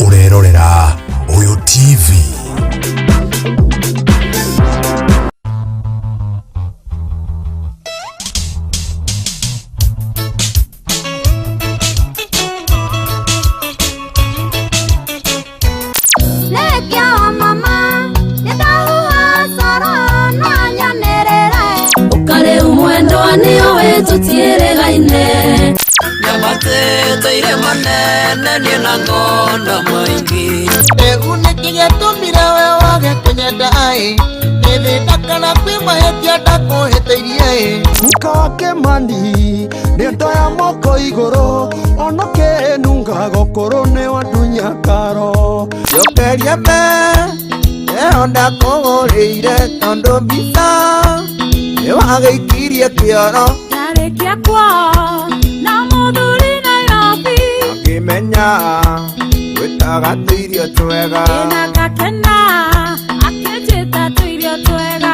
Urerorera Uyu TV. Ukare umwendo aniyo wetu tieregaine Nyamate ire manene ni nangona maingi Egune kigetumire we wage kunyenda ai Nithindakana kwi mahetia ndakuhiteirie Muka wake mani nĩndo ya moko igũrũ onoke nunga gũkũrũ nĩ wandunya karo Jokerie me eho ndakũgũrĩire tondũ mbica nĩwagĩikirie kĩoro Ndarĩkia kwao na mũthuri Nairobi Ngĩmenya gwĩtaga tũirio twega ĩna gakena akĩnjĩta tũirio twega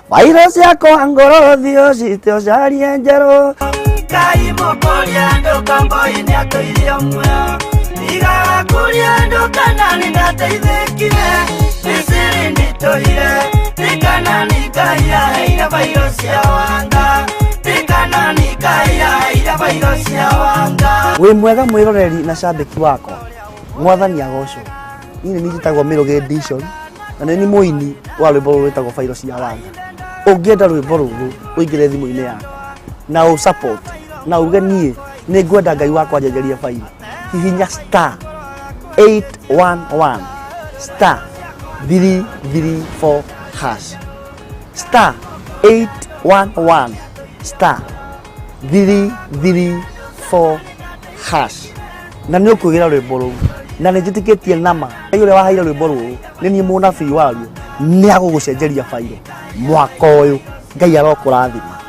Virus yako angorothio citio carie njerũ Kai mokoria ndo kamboi ni atoirio mwa Iga kuria ndo kanani ndateithĩkire Nisiri nitoire Nikana nikaya ira virus ya wanga Nikana nikaya ira virus ya wanga wĩ mwega mwĩroreri na shabiki wako mwathani agocwo niĩ njĩtagwo Mĩrũgĩ Edition na nĩ mũini wa rwĩmbo rũrũ rwĩtagwo Virus ya wanga ũngĩenda rwĩmbo rũrũ ũingĩre thimũ-inĩ yaku na ũ support na uge niĩ nĩ ngwenda Ngai wakwa njenjerie bairo hihinya *811 *334# *811 *334# na nĩ ũkũgĩra rwĩmbo rũu na nĩ njĩtĩkĩtie nama ũrĩa waheire rwĩmbo rũrũ nĩ niĩ mũnabii waruo nĩ agũgũcenjeria bairo mwaka ũyũ Ngai arokũrathima.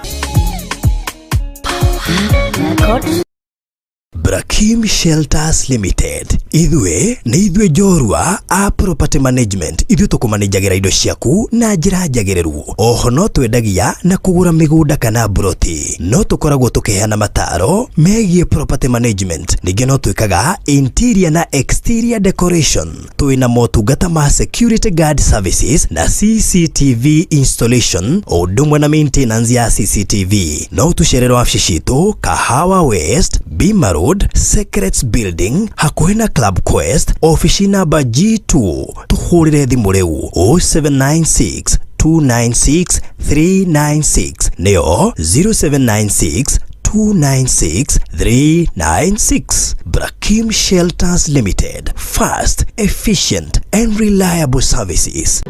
Brakim Shelters Limited. Ithue nĩ ithue Jorua a Property Management. Ithue tũkũmanĩjagira indo ciaku na njĩra njagĩrĩru. Oho no twendagia na kũgũra mĩgũnda kana broti. No tũkoragwo tũkĩheana mataro megiĩ property management. Ningĩ no twĩkaga interior na exterior decoration. Twĩna motungata ma security guard services na CCTV installation o ũndũ ũmwe na maintenance ya CCTV. No tũcererwo wabici citũ Kahawa West, Bimaru Road, Secrets Building, hakuhĩ na Club Quest, ofici namba G2. Tuhurire thimu riu 0796 296 396 neo 0796 296 396. Brakim Shelters Limited. Fast, efficient and reliable services.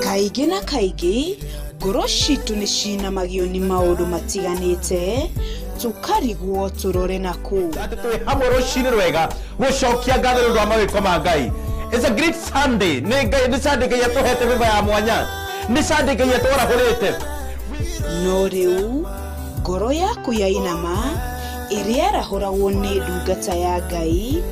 Kaigi na kaigi ngoro citu ni cina magio ni maundu matiganite tukariguo turore naku hamwe rucini rwega gucokia ngatho ndu wa mawiko ma Ngai. It's a great Sunday. Ni Sunday Ngai atuhete viva ya mwanya. Ni Sunday Ngai atwarahurite. No riu ngoro yaku yainama iria rahoragwo ni ndungata ya Ngai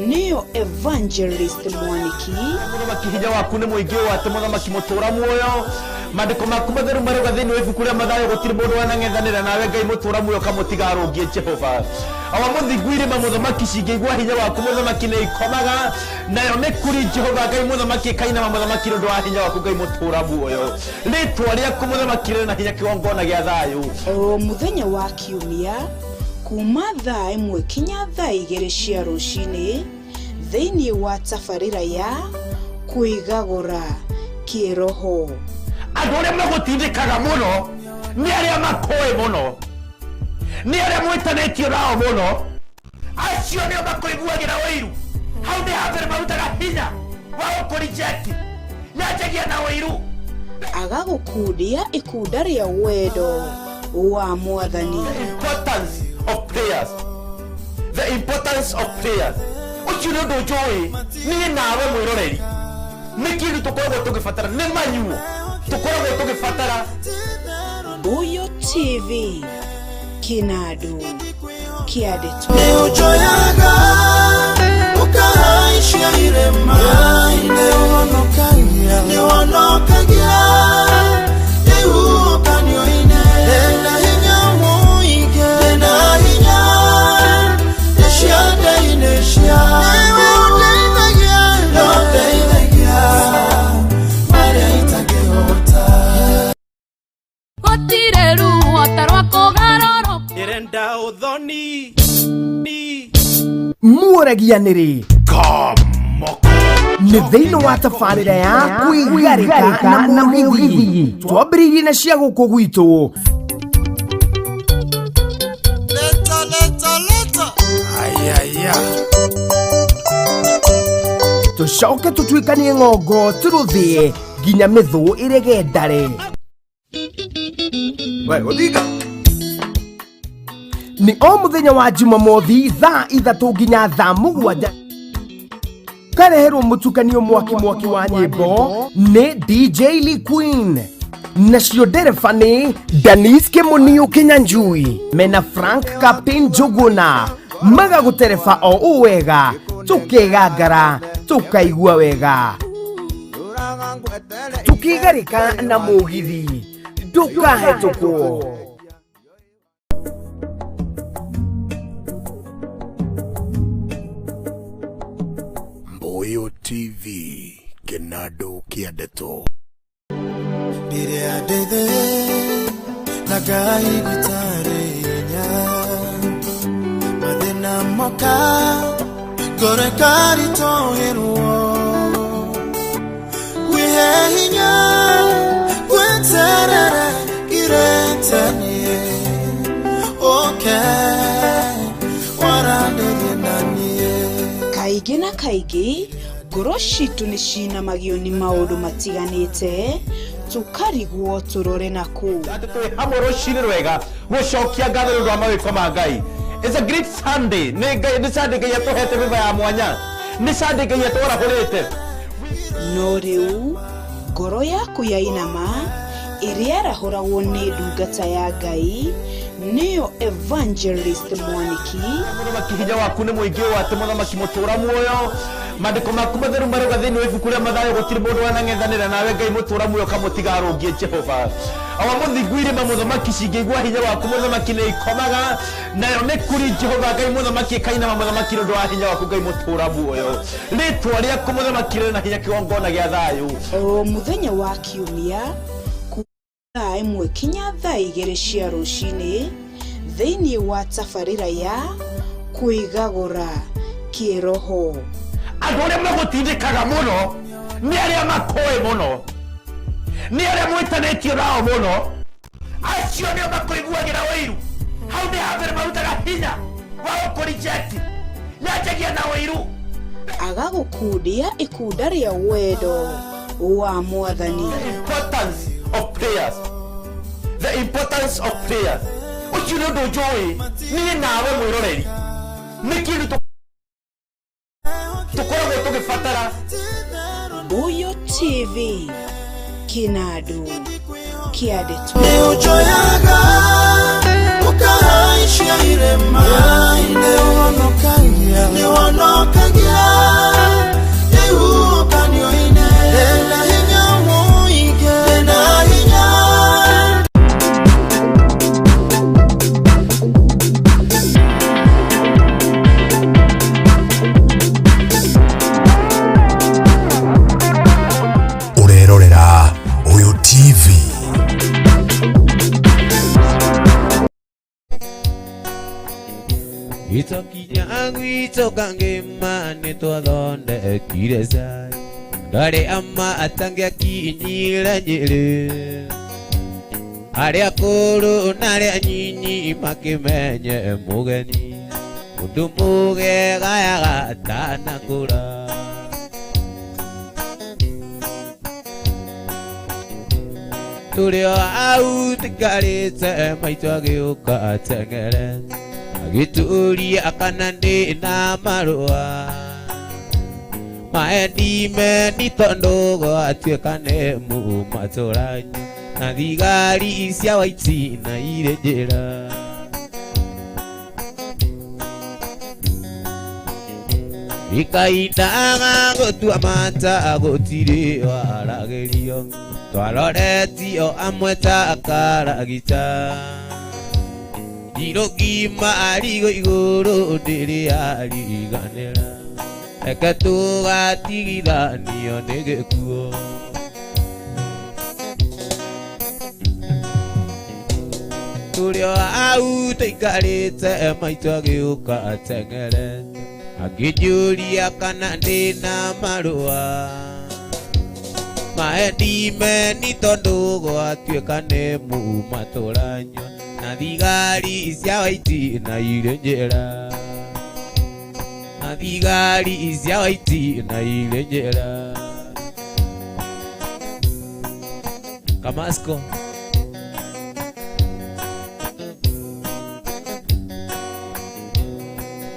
niyo Evangelist Mwaniki. Muthamaki hinya waku ni muingi wate muthamaki mutura muoyo. Mandiko maku matheru marauga thiini wa ibuku ria Mathayo gutiri mundu wanang'ethanira nawe Ngai mutura muoyo kamutigarungie Jehova. Awa muthingu irima muthamaki cingĩigua hinya waku muthamaki nĩ ikomaga nayo nĩ kuri Jehova Ngai muthamaki kainama muthamaki ndu wa hinya waku Ngai mutura muoyo. Ritwa rĩaku muthamaki rĩna hinya kĩgongona gĩa thayũ. O muthenya wa kiumia kuma thaa 1 kinya thaa 2 cia rũcinĩ thĩinĩ wa tabarĩra ya kwĩgagũra kĩroho. Andũ arĩa magũtindĩkaga mũno nĩ arĩa makũĩ mũno, nĩ arĩa mwĩtanĩtio nao mũno, acio nĩo makũiguagĩra ũiru. Hau nĩ hambere marutaga hinya wa gũkũrijecti, yanjagia na ũiru agagũkundia ikunda rĩa wendo wa Mwathani. The importance of prayers. Ucio nĩ ũndũ njũĩ niĩ nawe mwĩroreri. Nĩ kĩndũ tũkoragwo tũgĩbatara, nĩ manyuo tũkoragwo tũgĩbatara. Mbuyu TV kinadu kiadetu Nĩ ũnjoyaga ũkahaicia irema nĩ ũhonokagia rĩu ũkanioine na hinya mũingĩ na hinya ciande-inĩ cia ũndeithagia marĩa itangĩhota gũtirĩ ruhota rwa kũgarũrũka Irenda uthoni Muoragianĩrĩ nĩ thĩinĩ wa tabarĩra ya kwĩgarĩka na mũgithi twambĩrĩirie na cia gũkũ gwitũ. Tũcoke tũtuĩkanie ng'ongo tũrũthie nginya mĩthũ ĩrege ndare. Ni o muthenya wa Jumamothi thaa 3 nginya thaa 7 kareherwo mutukanio mwaki wa nyimbo ni DJ Lee Queen nacio ndereba ni Dennis Kimunio Kinyanjui mena Frank Captain Juguna magagutereba o uwega tukigangara tukaigua wega tukigarika na mugithi ndukahetũkwo. Mbuyu TV kinadu kiadetu Biria dede Nagai gutarenya Madena moka Gore kari toheruo Wihe hinya Gwenterere Giretanie Warandege nanie Kaigi na kaigi ngoro citu ni cina magio ni maundu matiganite tukariguo turore naku. Hamwe rucini rwega gucokia ngatho ndu wa mawiko ma Ngai. It's a great Sunday. Ni Sunday Ngai atuhete viva ya mwanya. Ni Sunday Ngai atwarahurite. No riu ngoro yaku yainama iria rahoragwo ni ndungata ya Ngai niyo Evangelist Mwaniki. Muthamaki hinya waku ni muingi wate muthamaki mutura muoyo. mandiko maku matheru maroga thĩinĩ wa ibuku rĩa Mathayo gũtirĩ mũndũ wanang'ethanĩra nawe Ngai mũtũũra muoyo kamũtigarũngie Jehova. Awa mũthingu irĩma mũthamaki cingĩigua hinya waku mũthamaki nĩ ikomaga, nayo nĩ kuri Jehova Ngai mũthamaki ĩkainama mũthamaki nĩ ũndũ wa hinya waku Ngai mũtũũra muoyo. Rĩĩtwa rĩaku mũthamaki rĩrĩ na hinya kĩgongona gĩa thayũ. O mũthenya wa kiumia thaa ĩmwe kinya thaa igĩrĩ cia rũcinĩ thĩinĩ wa tabarĩra ya kwĩgagũra kĩroho. Andũ arĩa magũtindĩkaga mũno nĩ arĩa makoĩ mũno, nĩ arĩa mwĩtanĩtio nao mũno, acio nĩo makũiguagĩra ũiru. Hau nĩ hambere marutaga hinya wa gũkũreject, nyanjagia na ũiru. Agagũkundia ikunda rĩa wendo wa Mwathani. The importance of prayers. The importance of prayers. Ũcio nĩ ũndũ njũĩ niĩ nawe mwĩroreri nĩ kĩndũ tukoragwo tũgĩbatara. Buyo TV Kinadu Kiadetu Nĩ ũnjoyaga ũkahaicia irema, nĩ ũhonokagia ihukanio-inĩ, ndĩna hinya mũingĩ, ndĩna hinya. Urerorera Buyo TV. Gĩtokinya gwitũ kangĩma nĩ twathondekire cai, ndarĩ ama atangĩakinyire Nyĩrĩ, arĩa akũrũ na arĩa anyinyi makĩmenye mũgeni, mũndũ mũgegayaga atanakũra. Tũrĩ o hau tũikarĩte maitũ agĩũka ateng'ere, agĩtũũria kana ndĩna marũa maendimeni tondũ gwatuĩka nĩ mũmatũranyo na thigari cia White na irĩ njĩra. Ikaindaga gũtua mata gũtirĩ waragĩrio, twaroretio amwe ta karagita, irũngima arigũ igũrũ ndĩrĩariganĩra, reke tũgatigithanio nĩ gĩkuũ. Tũrĩ o hau tũikarĩte maitũ agĩũka ateng'ere, akĩnjũria kana ndĩna marũa maendimeni tondũ gwatuĩka nĩ mũmatũranyo na thigari cia White na irĩ njĩra, na thigari cia White na irĩ njĩra. Kamasko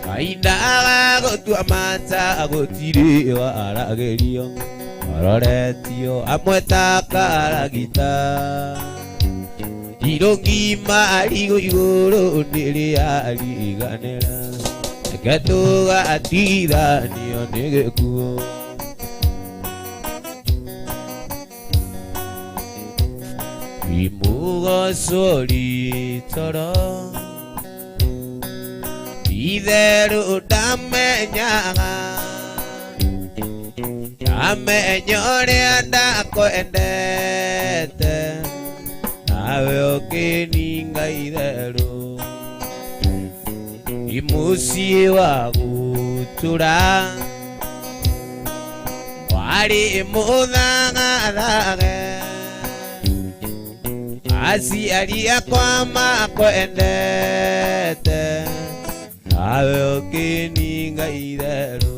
kaindaga gũtua mata gũtirĩ waragĩrio, twaroretio amwe ta karagita, irũngima arigũ igũrũ ndĩrĩariganĩra, reke tũgatigithanio nĩ gĩkuũ. Imũgocori toro itherũ ndamenyaga, ndamenya ũrĩa ndakwendete, nawe ũkĩninga itherũ, imuciĩ wa gũtũra warĩ mũthagathage, aciari akwa makwendete, nawe ũkĩninga itherũ.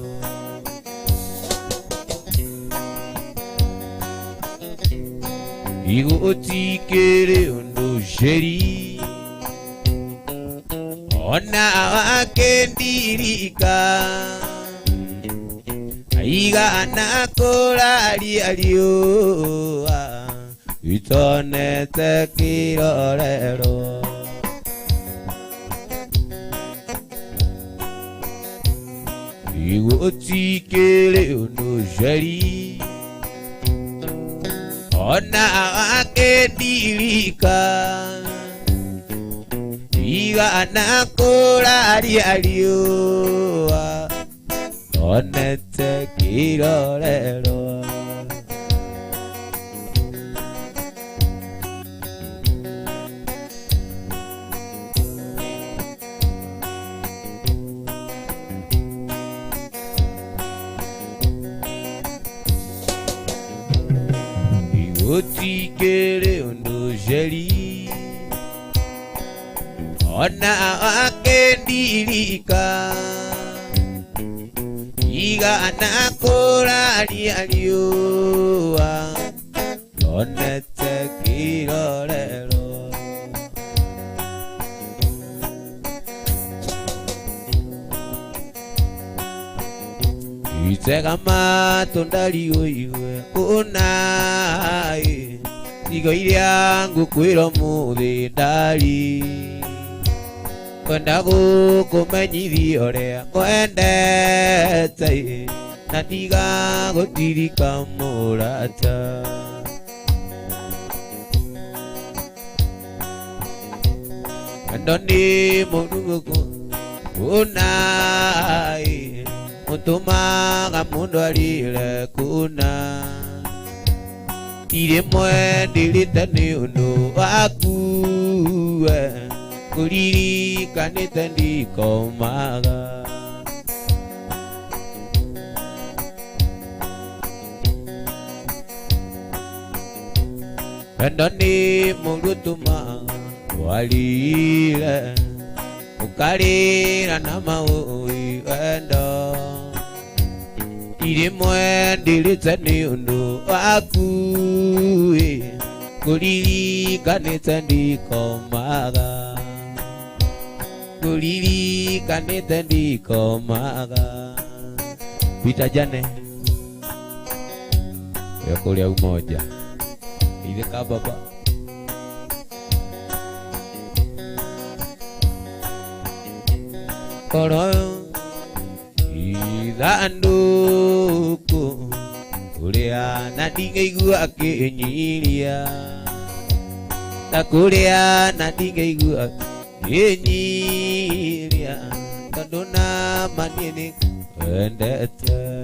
Igũtikĩrĩ ũndũ ceri ona wakĩndirika, aigana kũraria riũa itonete kĩrorero. Igotikele unojari Ona akedilika Iga anakora alialiwa Onete kirorero Igotikele unojari Ona akedilika Iga anakora alialiwa Onete kirorero Itega matondari oiwe kunae Tigo iria ngukwira muthi ndari Kwenda gukumenyithia uria ngwendete Na tiga gutirika murata Endo ni mundu kunae Mutumaga mundu alile kuna Irimwe ndirite ni undu waku Kulirikanite ndikomaga Endo ni mundu tumaga walile Ukalira na maui wendo Irimwe ndirite ni undu waku Kulirikanite ndikomaga Kulirikanite ndikomaga Pita jane Ya kulia umoja Ile kababa Koro Ithanduku Kulia na ndingeigua kinyiria Ta kulia na ndingeigua kinyiria Tondu na manini wendete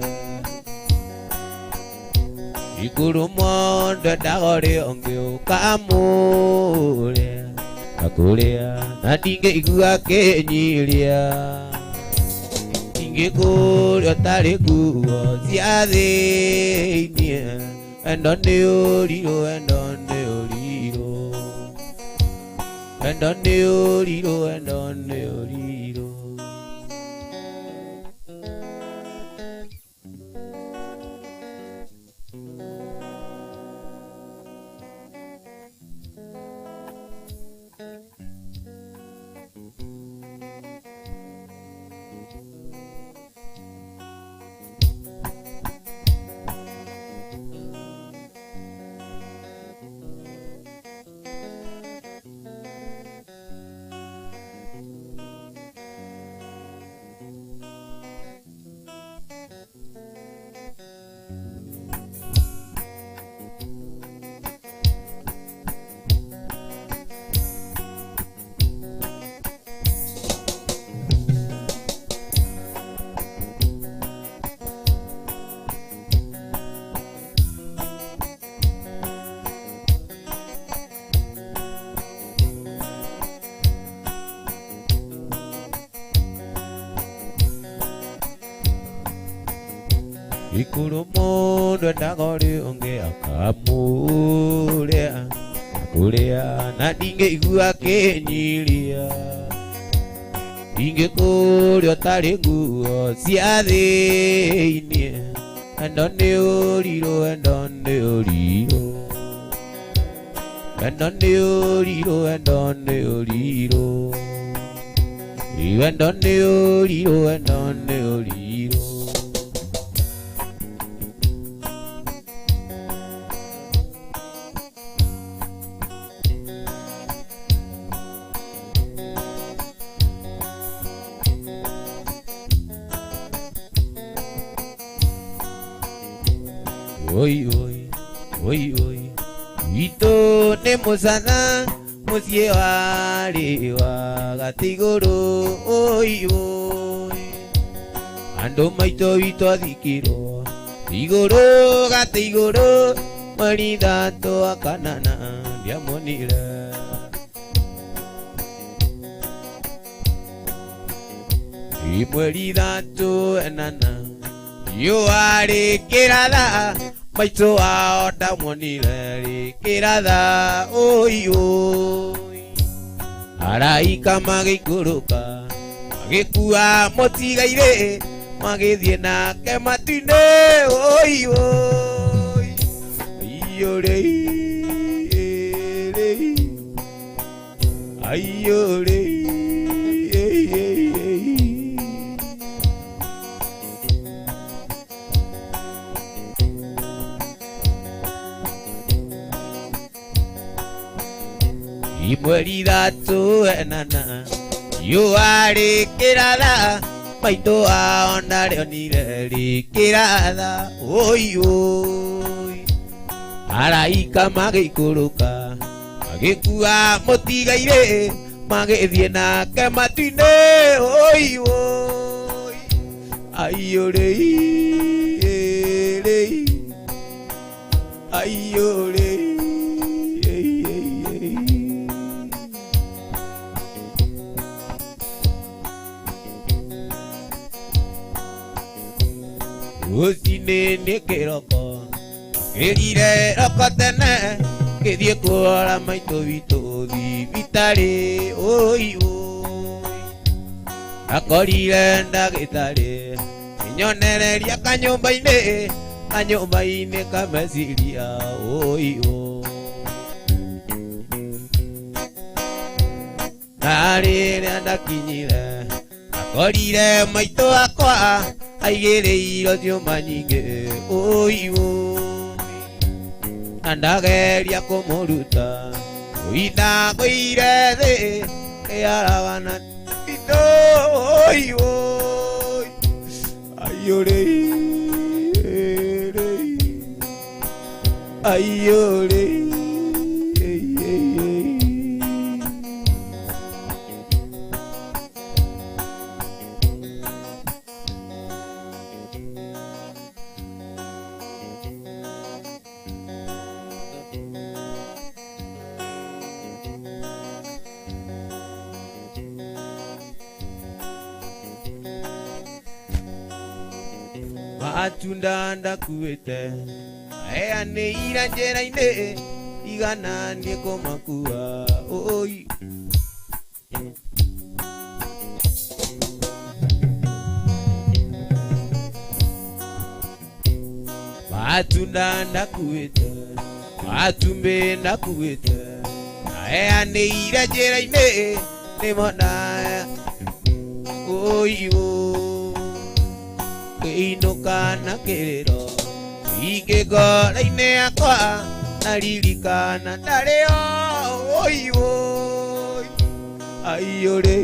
Ikuru monde ndagore ongiuka muria Ta kulia na ndingeigua kinyiria Ingekuria tari nguo cia thiinie Endo ni uriro, endo ni uriro Endo ni uriro, endo ni uriro Ikuru mundu ndagori onge akamuria Kuria na ndingeigua kinyiria Ingekuria tari nguo cia thiinie Endo ni uriro, endo ni uriro Endo ni uriro, endo ni uriro Endo ni uriro, endo ni uriro oi oi wito ne musana musie wari wa gatiguru oi oi ando maito wito adikiro igoro gatiguru marida to akanana diamonira imwerida to enana yo are kirada maito aota monire kirada oi oi araika magikuruka magikua motigaire magithie nake matine oi oi ayore ayore imwerida tu enana yo are kirada maito aona leonire kirada oi oi araika magikuruka magikua motigaire magithie nake matine oi oi ayore ayore Usine ne keroko kerire rokotene que die kuara maito vito di vitare oi oi akorire ndagitare inyonereria kanyumbaine kamesiria oi oi narire ndakinyire akorire maito akwa aigereiro ciuma nyingĩ oi oi andageria kũmũruta ũina ngũire thĩ kĩaragana ito oi oi aiore aiore matunda ndakuite aya nĩ ira njĩra-inĩ igana nĩ kũmakua oi matunda ndakuite matumbĩ ndakuite aya nĩ ira njĩra-inĩ nĩ mona oi oi inuka na kiriro ingĩngora-inĩ yakwa naririkana ndarĩ oi oi aiore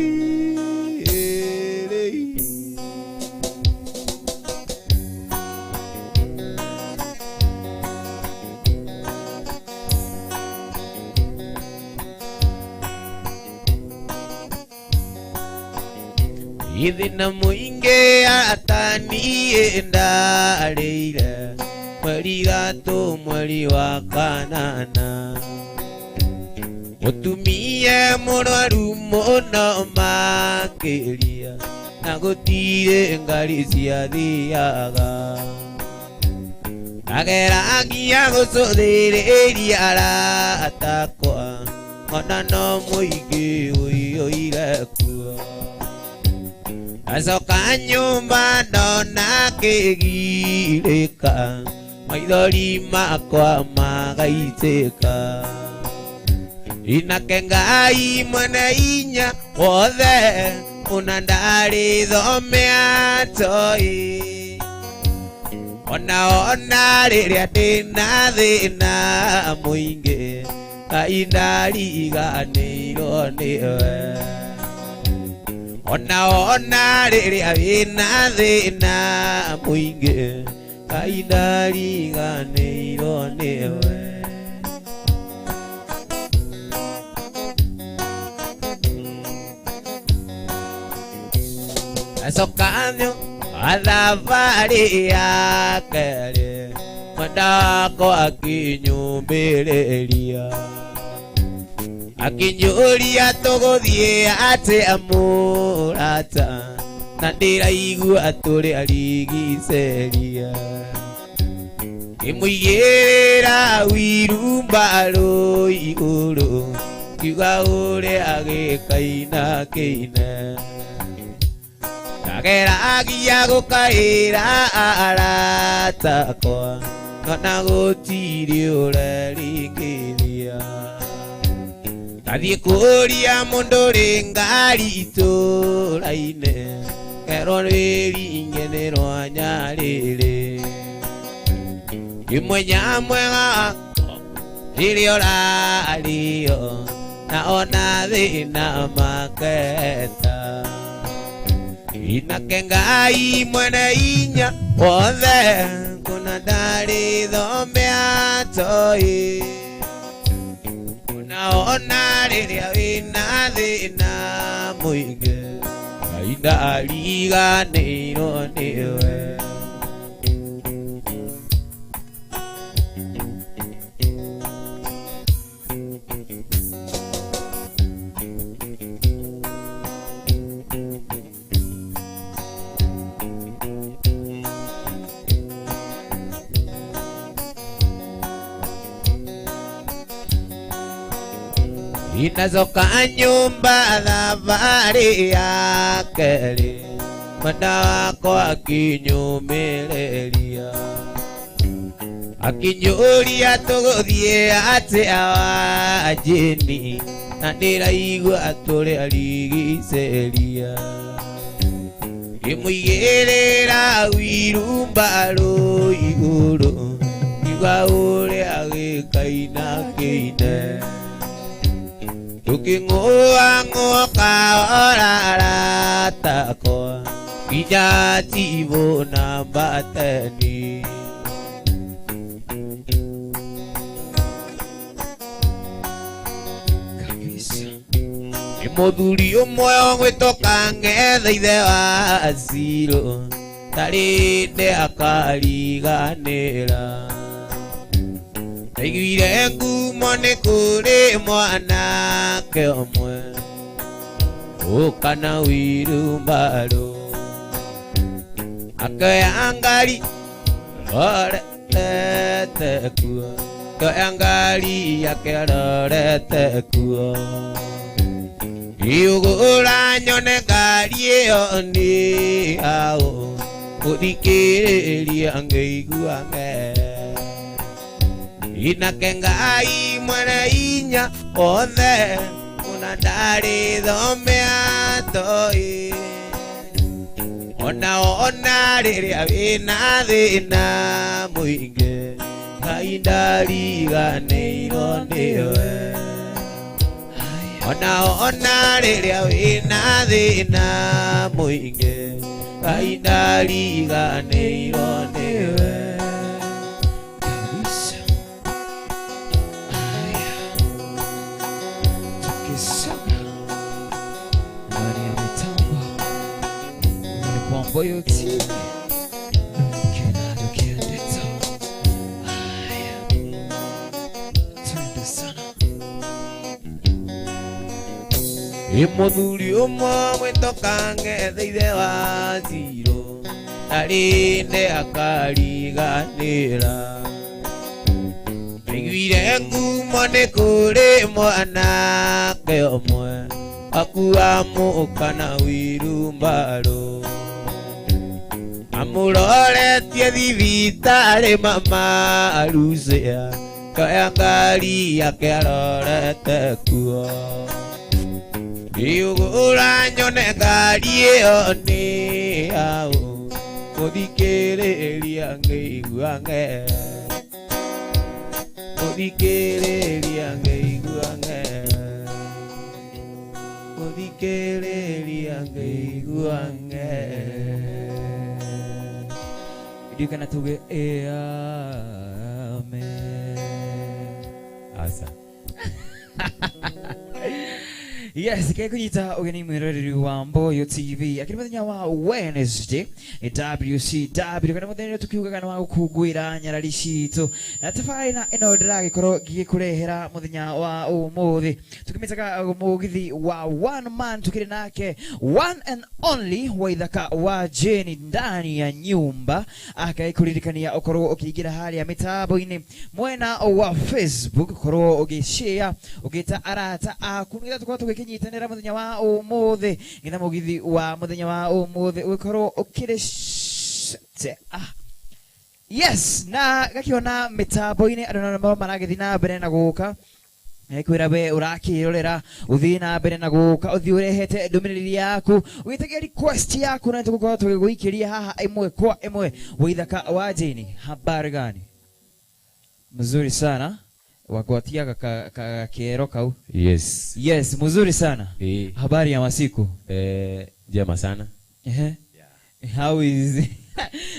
ithina mũingĩ ataniĩ ndarĩire mweri gatũ mweri wa kanana mũtumia mũrwaru mũno makĩria na gũtirĩ ngari ciathiaga ageragia gũcũthĩrĩria arata akwa ona no mũingĩ ũiyũire kuo acoka nyũmba ndona kĩgirĩka maithori makwa magaitĩka inake Ngai mwene hinya wothe ona ndarĩthomea toĩ ona rĩrĩa ndĩna thĩna mũingĩ Ngai ndariganĩirwo nĩwe ona rĩrĩa wĩna thĩna mũingĩ Ngai ndariganĩirwo nĩwe Asokanyo athabari yake Mwendako akinyumĩrĩria Akinyũria tũgũthiĩ atĩa mũrata Na ndĩraigua tũrĩ arigicĩria Ngĩmũigĩrĩra wirumbarũ igũrũ Kiuga ũrĩa agĩkaina Ndageragia gũkaĩra aratakwa Ngona gũtirĩ ũreringĩria Ngathiĩ kũria mũndũ ũrĩ ngari itũũra-inĩ Kerwo rwĩringe nĩ rwa Nyarĩrĩ Imwenya mwega rĩrĩa ũrarĩo Na ona thĩna maketa Inake Ngai mwene hinya wothe Kuna ndarĩthomea toĩ Ona rĩrĩa wĩna thĩna mũingĩ Ngai ndariganĩirwo nĩwe Inazoka nyumba thabari yake Mwenda wako akinyũmĩrĩria Akinyũria tũgũthiĩ atĩa Wanjĩni Na ndĩraigua tũrĩ arigicĩria Ngĩmũigĩrĩra wirumbarũ igũrũ Kiuga ũrĩa agĩkaina Tuking'oa kahora aratakwa Nginya Chibo na Mbateni Nĩ mũthuri ũmwe ũgwĩtwo Ng'ethe ithe wa Siro Tarĩ nde akariganĩra Ndaiguire ngumo nĩ kũrĩ mwanake ũmwe ũkana wirumbarũ Akioya ngari arorete kuo Akioya ngari akĩrorete kuo Ngiugũra nyone ngari ĩyo nĩ yaũ Gũthikĩrĩria ngĩigua Inake Ngai mwene hinya wothe Kuna ndarĩthomea toĩ Ona rĩrĩa wĩna thĩna mũingĩ Ngai ndariganĩirwo nĩwe Ona rĩrĩa wĩna thĩna mũingĩ Ngai ndariganĩirwo nĩwe Boyo TV Kenado kiandeta Twende sana Mũthuri ũmwe wĩtwo Ng'ethe ithe wa Siro Tarĩ nde akariganĩra Ndaiguire ngumo nĩ kũrĩ mwanake ũmwe Akua mũkana wirumbarũ Amũroretie thibitarĩ mama Arusea Akioya ngari yake arorete kuo Ngiugũra nyone ngari ĩyo nĩ yaũ Gũthikĩrĩria ngĩigua Gũthikĩrĩria ngĩigua Gũthikĩrĩria ngĩigua Dikana tuge amen. Asa. Yes, kaya kunyita ugeni mwiroreri wa Mboyo TV akiri muthenya wa Wednesday WCW kana muthenya tukiugagana wa gukungwira nyarari citu na tafaina ino ndiragikorwo gigikurehera muthenya wa umuthi tukimitaga mugithi wa one man tukiri nake one and only Waithaka wa Jeni ndani ya nyumba akaikuririkania ukorwo ukiingira hali ya mitambo-ini mwena wa Facebook ukorwo ugishare ugita arata akunira tukwa tugikinyitanira muthenya wa umuthi ngina mugithi wa muthenya wa umuthi ukorwo ukire yes na gakiona mitambo-ini andũ maragithi na mbere na guka kwira we urakirorera uthi na mbere na guka uthi urehete ndumiriri yaku ugitagia request yaku na tugukorwo tugiguikiria haha imwe kwa imwe Waithaka wa Jeni. Habari gani? Mzuri sana wakuatia kero kau. Yes mzuri sana. Habari ya masiku? Njema sana. How is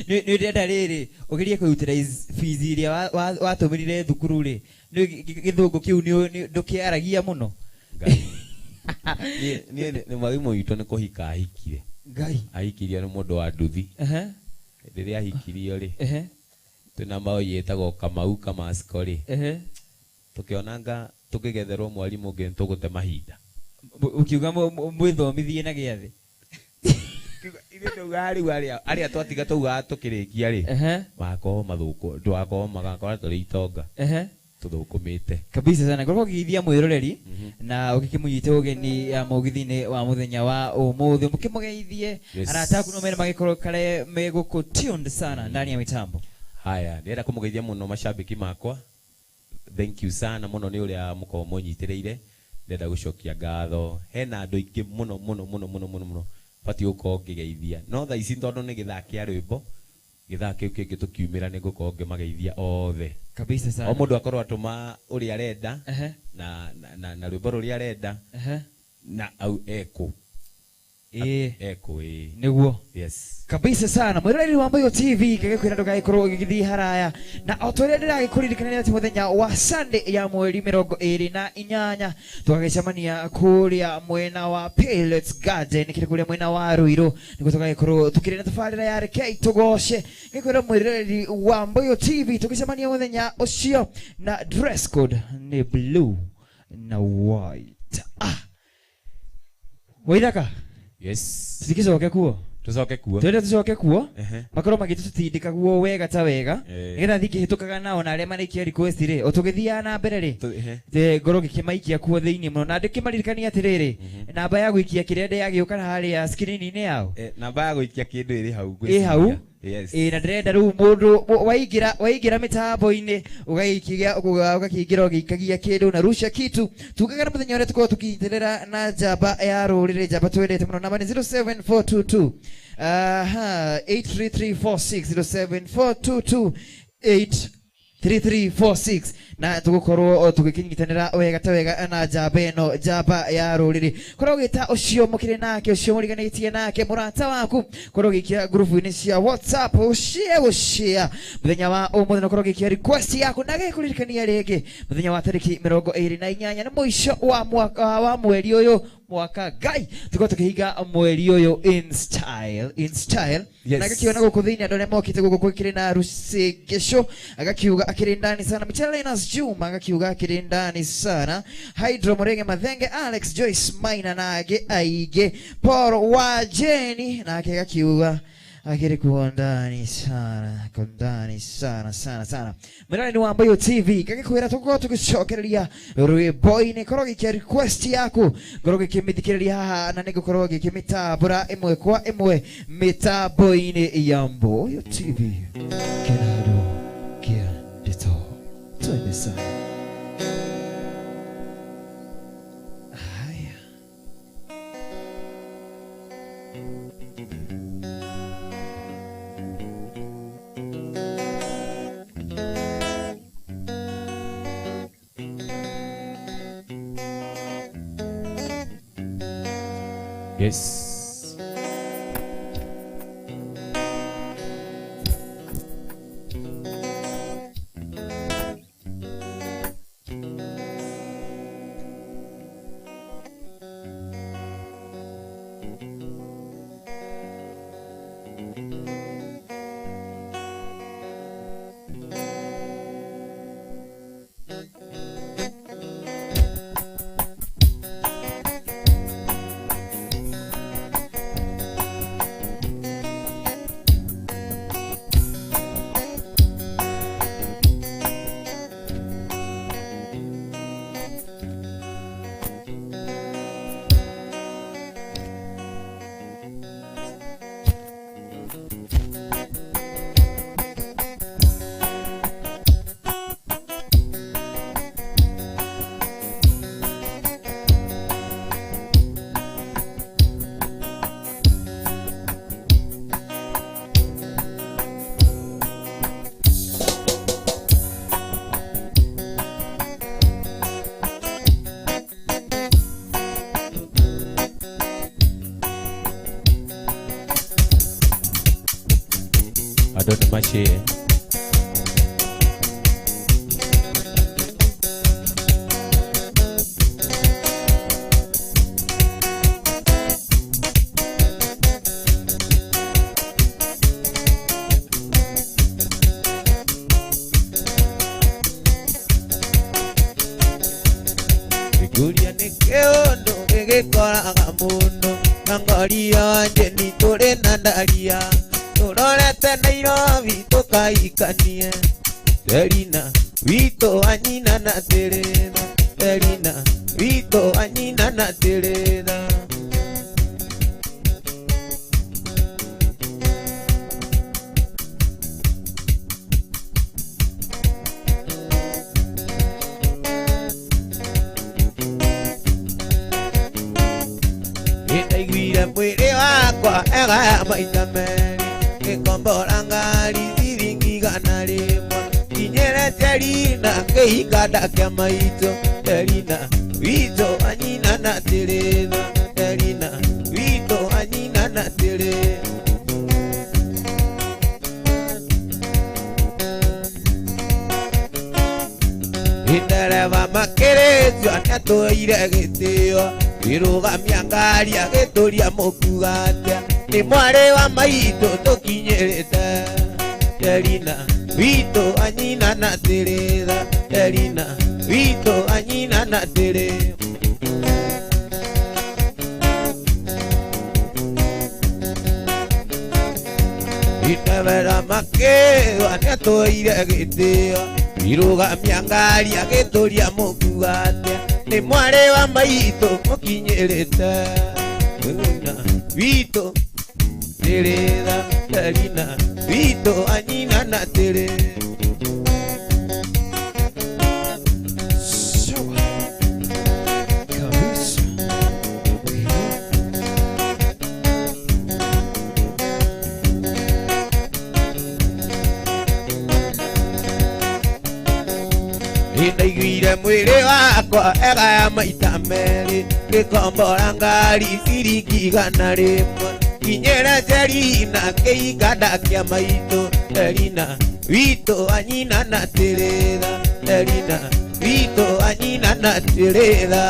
ni ndenda riri ugirie kwirutira fees iria watumirire thukuru ri ni githungu kiu ni ndukiaragia muno. Ni mwalimu witũ nĩ kũhika ahikire. Ngai Ahikirio nĩ mũndũ wa nduthi. Rĩrĩa ahikirio ri twĩna mao yetagwo Kamau Kamasko ri tukionanga tukigetherwo mwalimu ũngĩ tũgũte mahinda. Ukiuga mwithomithie na gĩathĩ Ile tugari aria twatiga tuga tukirikia ri mako mathuko ndwako magakora tũrĩ itonga tuthukumite kabisa sana goroko githia mwiroreri na ukikimunyite ugeni ya mugithi-ini wa muthenya wa umuthi mukimugeithie arata kuno mere magikorwo kare meguku tuned sana ndani ya mitambo. Haya ndira kumugeithia muno mashabiki makwa, thank you sana muno ni uria muko munyitireire, ndenda gucokia ngatho hena andu ingi muno pati uko ngigeithia no tha ici tondu ni githakia rwimbo githake kingi tukiumira ni guko ngimageithia othe kabisa sana. O mundu akorwo atuma uri arenda na rwimbo ruri arenda na au eko eko niguo. Yes kabisa sana mwiroreri wa Mboyo TV kagikwira ndugagikorwo gigithi haraya na otoria ndiragikuririkania ati muthenya wa Sunday ya mweri 28 tugagicemania kuria mwena wa Pilots Garden kiri kuria mwena wa Ruiru niguo tugagikorwo tukiri na tafarira ya reke tugoshe gikwira mwiroreri wa Mboyo TV tugicemania muthenya ucio na dress code ni blue na white. Waithaka. Yes Sikicoke kuo tucoke kuo twende tucoke kuo makorwo magitutindika guo wega ta wega nigetha thingihitukaga nao na aria marikia request ri utugithia na mbere ri te ngoro gikimaikia kuo thiini muno na ndikimaririkania atiriri namba ya guikia kirende yagiuka haria screen-ini yao namba ya guikia kindu iri hau hau. Yes na ndirenda riu mundu waingira mitambo-ini ugakiingira ugikagia kindu na rusha kitu tugaga na muthenya uria tukorwo tukinyiterera na njamba ya rurire njamba twendete muno namba ni 07422 83346 07422 na tugukorwo tugikinyitanira wega ta wega na njamba ino njamba ya ruriri korwo gita ucio mukire nake ucio muriganitie nake murata waku korwo gikia group-ini cia WhatsApp ushare muthenya wa umuthi na korwo gikia request yaku na gikuririkania ringi muthenya wa tariki 28 ni muico wa mwaka wa mweri uyu mwaka Ngai tuko tukihinga mweri uyu in style na gakiona guku thiini andu aria mokite guku kwikire na harusi gesho agakiuga akiri ndani sana Michelinas Juma agakiuga akiri ndani sana Hydro Murenge Mathenge Alex Joyce Maina nage aige Paul wa Jeni nake agakiuga akiri kuondani sana Mirani wa Mboyo TV kagikwira tuko tugicokereria rwimbo-ini korwo gikia request yaku korwo gikimithikiriria haha na nigukorwo gikimitambura imwe kwa imwe mitambo-ini ya Mboyo TV kenado kia dito twende sana. Yes bado ni mashie. Guria ni kiondo gigikoraga mundu nangoria njeni turi na ndaria turorete Nairobi tukaikanie Selina wito anyina na Teresa Selina wito anyina na Teresa mwiri wakwa ega maita meri ngikombora ngari thiringi igana rimwe kinyere Selina ngihikanda kia maito Selina wito anyina na Teresa Selina wito anyina na Teresa Indereva makiritio niatũire gĩtĩo irugamia ngari agĩtũria mũkuga atĩa nĩ mwarĩ wa maitũ tũkinyĩrĩte Selina witũ anyina na Teresa Selina witũ anyina na Teresa Indereva makĩrĩo niatũire gĩtĩo irugamia ngari agĩtũria mũkuga atĩa nĩ mwarĩ wa maitũ mũkinyĩrĩte Selina witũ Teresa Selina witũ anyina na Teresa Ndaiguire mwĩrĩ wakwa egaya maita merĩ ngĩkombora ngari ciringi igana rĩmwe kinyĩre Selina ngĩikanda kia maitũ Selina witũ anyina na Teresa Selina witũ anyina na Teresa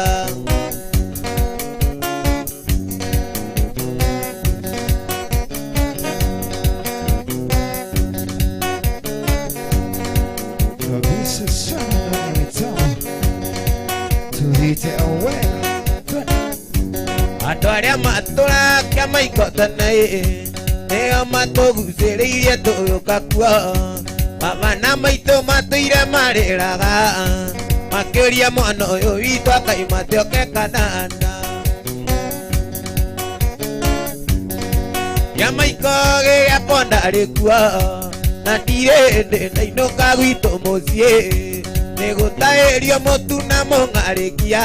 andũ arĩa matũrakia maikotana nĩo matũgucĩrĩirie tũgĩũka kuo mama na maitũ matũire marĩraga makĩũria mwana ũyũ witũ akaima tĩoke kanana gĩa maiko gĩgĩa pondarĩ kuo na ndirĩ ndĩ ndainũka gwitũ mũciĩ nĩgũtaĩrio mũtu na mũng'arĩkia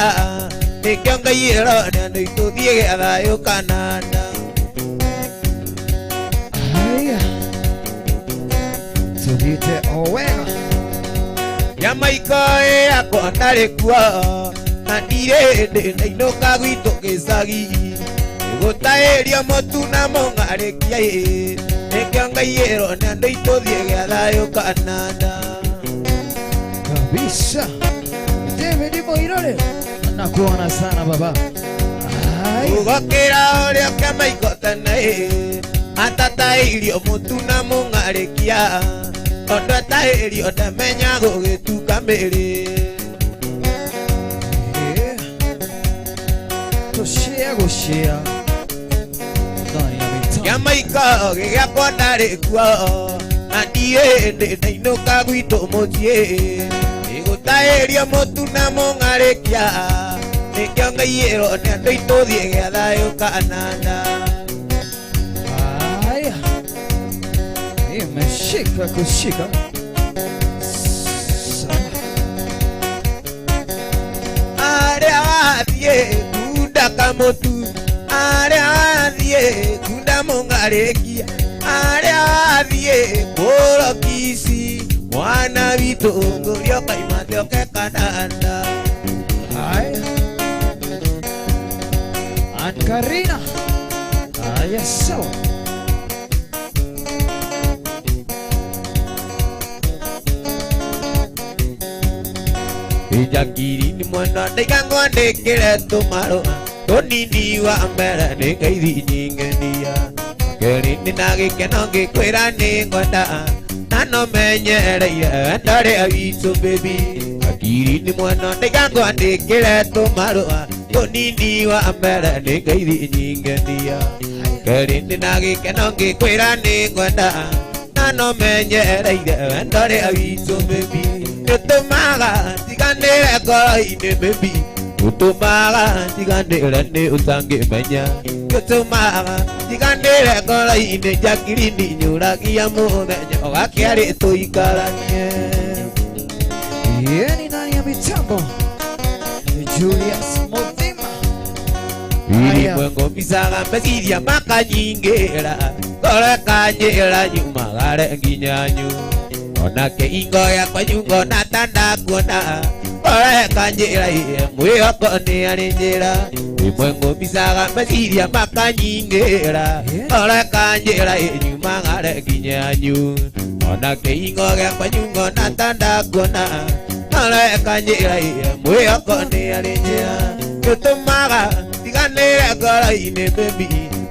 nĩkĩo Ngai ĩronia andũ itũthiĩ gĩa thayũ kanana tũthiĩte o wega gĩa maiko yakwa ndarĩ kuo na ndirĩ ndĩ ndainũka gwitũ gĩcagi nĩgũtaĩrio mũtu na mũng'arĩkia nĩkĩo Ngai ĩronia andũ itũthiĩ gĩa thayũ kanana kabisa. David Moirore nakuona sana baba ugokĩra ũrĩa kamaikotana atataĩrio mũtu na mũng'arĩkia tondũ ataĩrio ndamenya gũgĩtuka mĩrĩ tũshia gũshia gĩa maiko gĩgĩakwa ndarĩ kuo na ndirĩ ndĩ ndainũka gwitũ mũciĩ nĩgũtaĩrio mũtu na mũng'arĩkia nĩkĩo Ngai ĩronia andũ itũthiĩ gĩa thayũ kanana haya imeshika kushika arĩa wathiĩ kunda kamũtu arĩa wathiĩ kunda mũng'arĩkia arĩa wathiĩ kũrokici mwana witũ ngũrio kaima tĩoke kanana Aunt Karina haya sawa Ijakiri ni mwana ndekango ndekere tumaro Tonini wa mbere ndekaithi nyingenia Keri ni nagikeno ngikwira ni ngwenda Nano menyereire ndare awitu baby Akiri ni mwana ndekango ndekere tumaro Tonini wa mbere ndekaithi nyingenia Keri ni nagikeno ngikwira ni ngwenda Nano menyereire ndare awitu baby Utumaga tiganire koi-ini baby Utumaga tiganire ni utangimenya Utumaga tiganire koi-ini jakiri ni nyuragia muthenya Wakiari tuikaranie Yeni nani ya mitambo Julius Muthima Ili mwengo misaga mesiria makanyingira Kore kanyira nyuma gare nginyanyu Onake ingo ya kwa nyungo na tanda kuona Ore kanjira iye mwiyoko ni arinjira Imwengo misaga mesiria makanyingira Ore kanjira iye nyuma gare nginyanyu Onake ingo ya kwa nyungo na tanda kuona Ore kanjira iye mwiyoko ni arinjira Yutumaga tiganire kora-ini baby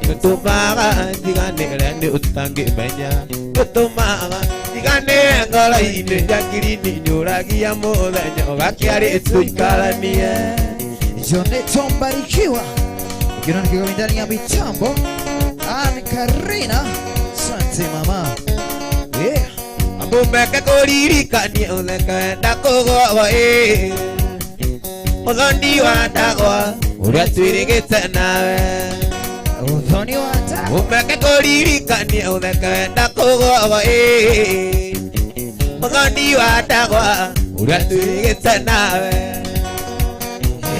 Yutumaga tiganire ni utangimenya Yutumaga tiganire kora-ini jakiri ni nyuragia muthenya Wakiari tuikaranie Joneto Mbarikiwa Ukirona kiko ndani ya mitambo Anne Karina Asante mama Yeah Ambumeke kuririkania uthekenda kugogo Uthoni wa ndagwa uria twirigite nawe Uthoni wa ndagwa Umeke kuririkania uthekenda kugogo Uthoni wa ndagwa uria twirigite nawe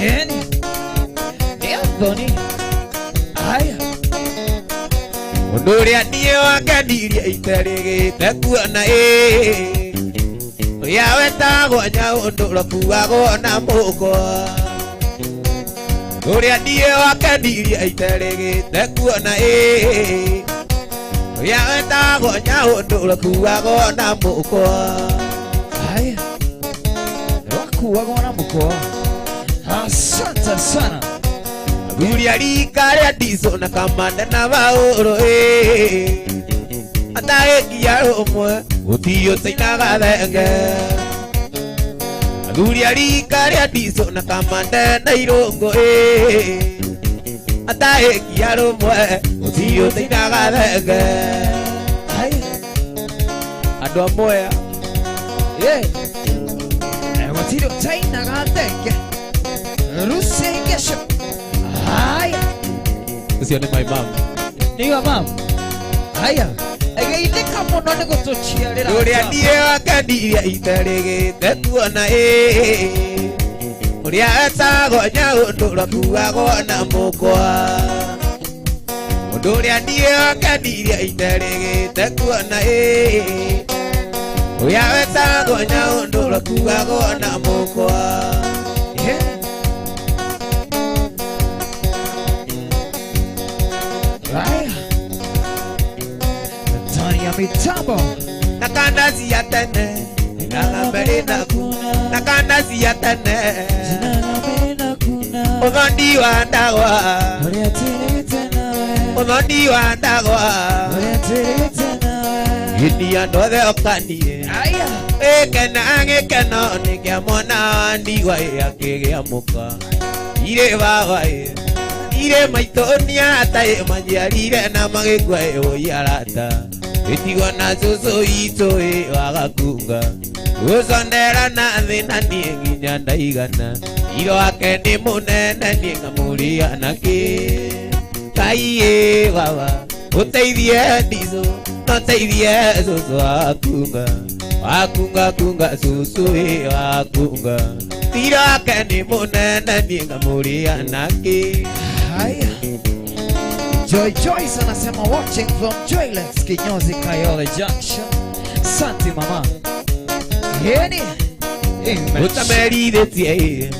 Yeni Ni uthoni Aya Undu uria nie wangenirie iterigite kuona Uria wetagwo nyaundu rokuagwo na mukwa Uria nie wakenirie iterigite kuona Uria wetagwo nyaundu rokuagwo na mukwa Aya Rokuagwo na mukwa Asante sana Uria rika ria ndiso na kamanda na bauro Ataekia rumwe Utiyo seinaga thenge Uria rika ria ndiso na kamanda na irungu Ataekia rumwe Utiyo seinaga thenge Andu amoya Watiro seinaga thenge Rusengesho Aya Ucio ni my mom Ni wa mom Aya Egeithika muno ni gutuciarira Uria nie wakenirie iterigite kuona Uria wetagwo nyaundu rokuagwo na mukwa Undu uria nie wakenirie iterigite kuona Uria wetagwo nyaundu rokuagwo na mukwa Mitambo Nakandasi ya tene Nagambere na kuna Nakandasi ya tene Nagambere kuna Uthoni wa ndagwa Uria tirigite nawe Uthoni wa ndagwa Uria tirigite nawe Hindi andothe okanie Aya Ekena ngekeno nikiamona ndigwa akigia muka Ire baba Ire maitonia atae manjiarire na magikwa oyarata Itigo na susu ito wagakunga Usondera na thina nie nginya ndaigana Iro ake ni munene nie ngamuria naki Kai baba uteithie ndizo Uteithie susu wakunga Wakunga kunga susu wakunga Iro ake ni munene nie ngamuria naki Haya Joy Joyce anasema watching from Joylex Kinyozi Kayole Junction. Santi mama. Yeni. Utamerithitie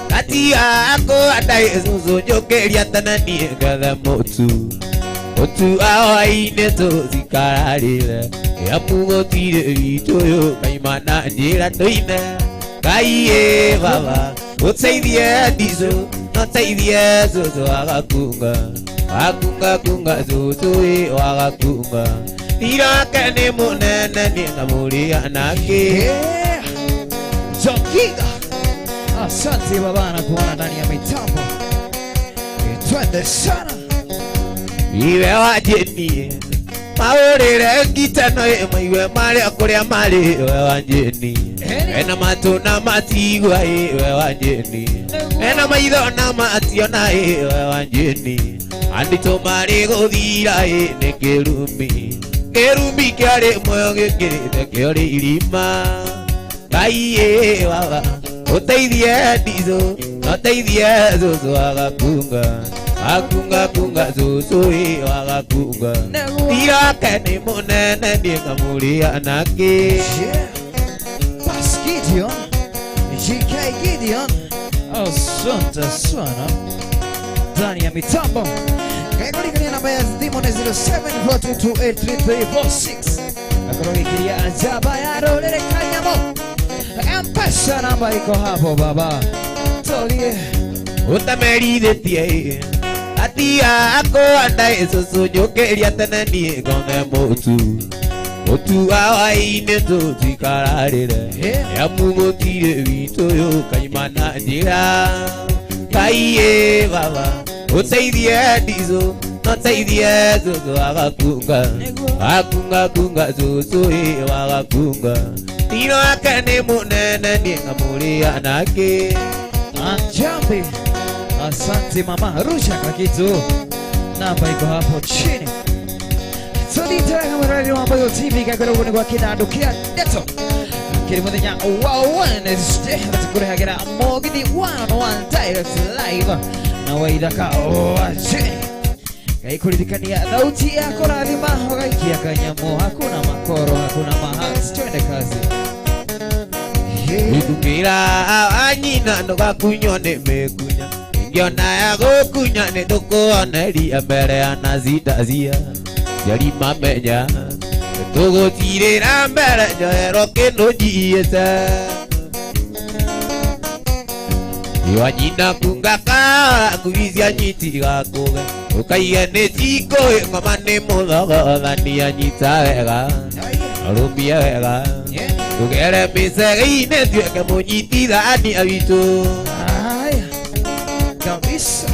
kati yako adaye zuzu njokeria tananie ngatha mutu awaine tuzikararire ya mugotire itu yo kaimana njira tuine Ngai baba uteithie ndizo noteithie zuzu agakunga akunga kunga zuzu agakunga irake ni munene ni ngamuria nake Jongiga. Asante baba na kuona ndani ya mitambo. Twende sana. Iwe wajeni maurire ngitano iwe mari akuria mari iwe wajeni ena matuna matigwa iwe wajeni ena maitho na mationa iwe wajeni andito mari guthira ni kirumi kiari moyo gikirite kiori irima Ngai baba uteithie ndizo noteithie zuzu agakunga akunga kunga zuzu agakunga irake ni munene ni ngamuria nake Bas Gideon GK Gideon asante sana ndani ya mitambo kaikolikalia namba ya simu ni 0742283346 akorogikiria Jaba ya Rorere Kanyamo Mpesa namba iko hapo baba tolie utamerithitie atia akwanda isusu njukiria tene nie ngome mutu awaine tutikararire yamugotire witu yu kaimana njira Ngai baba uteithie ndizo noteithie zuzu agakunga akunga kunga zuzu agakunga tino ake ni munene ni ngamuria nake Anjambi. Asante mama Rusha kwa kitu namba iko hapo chini. Tudita kama radio ambayo TV kakaro ni kwa kinado kia neto kile mwenye wow Wednesday atakurehagera mogini 101 direct live na waida ka chini kaikulidikania sauti yako lazima hogaikia kanyamo hakuna makoro hakuna mahali twende kazi Idukira anyina ndogakunywa nimekunya Ngiona ya gukunya nitukuona ria mbere anazidazia Yari mamenya tugutirira mbere nyoero kindu njiete Iwanyina kungaka kuvizia nyiti gakuge Ukaiga ni tiko ngoma ni muthogothania nyita wega Arumia wega Tugere misegine tuweke munyitithania witu Aya kabisa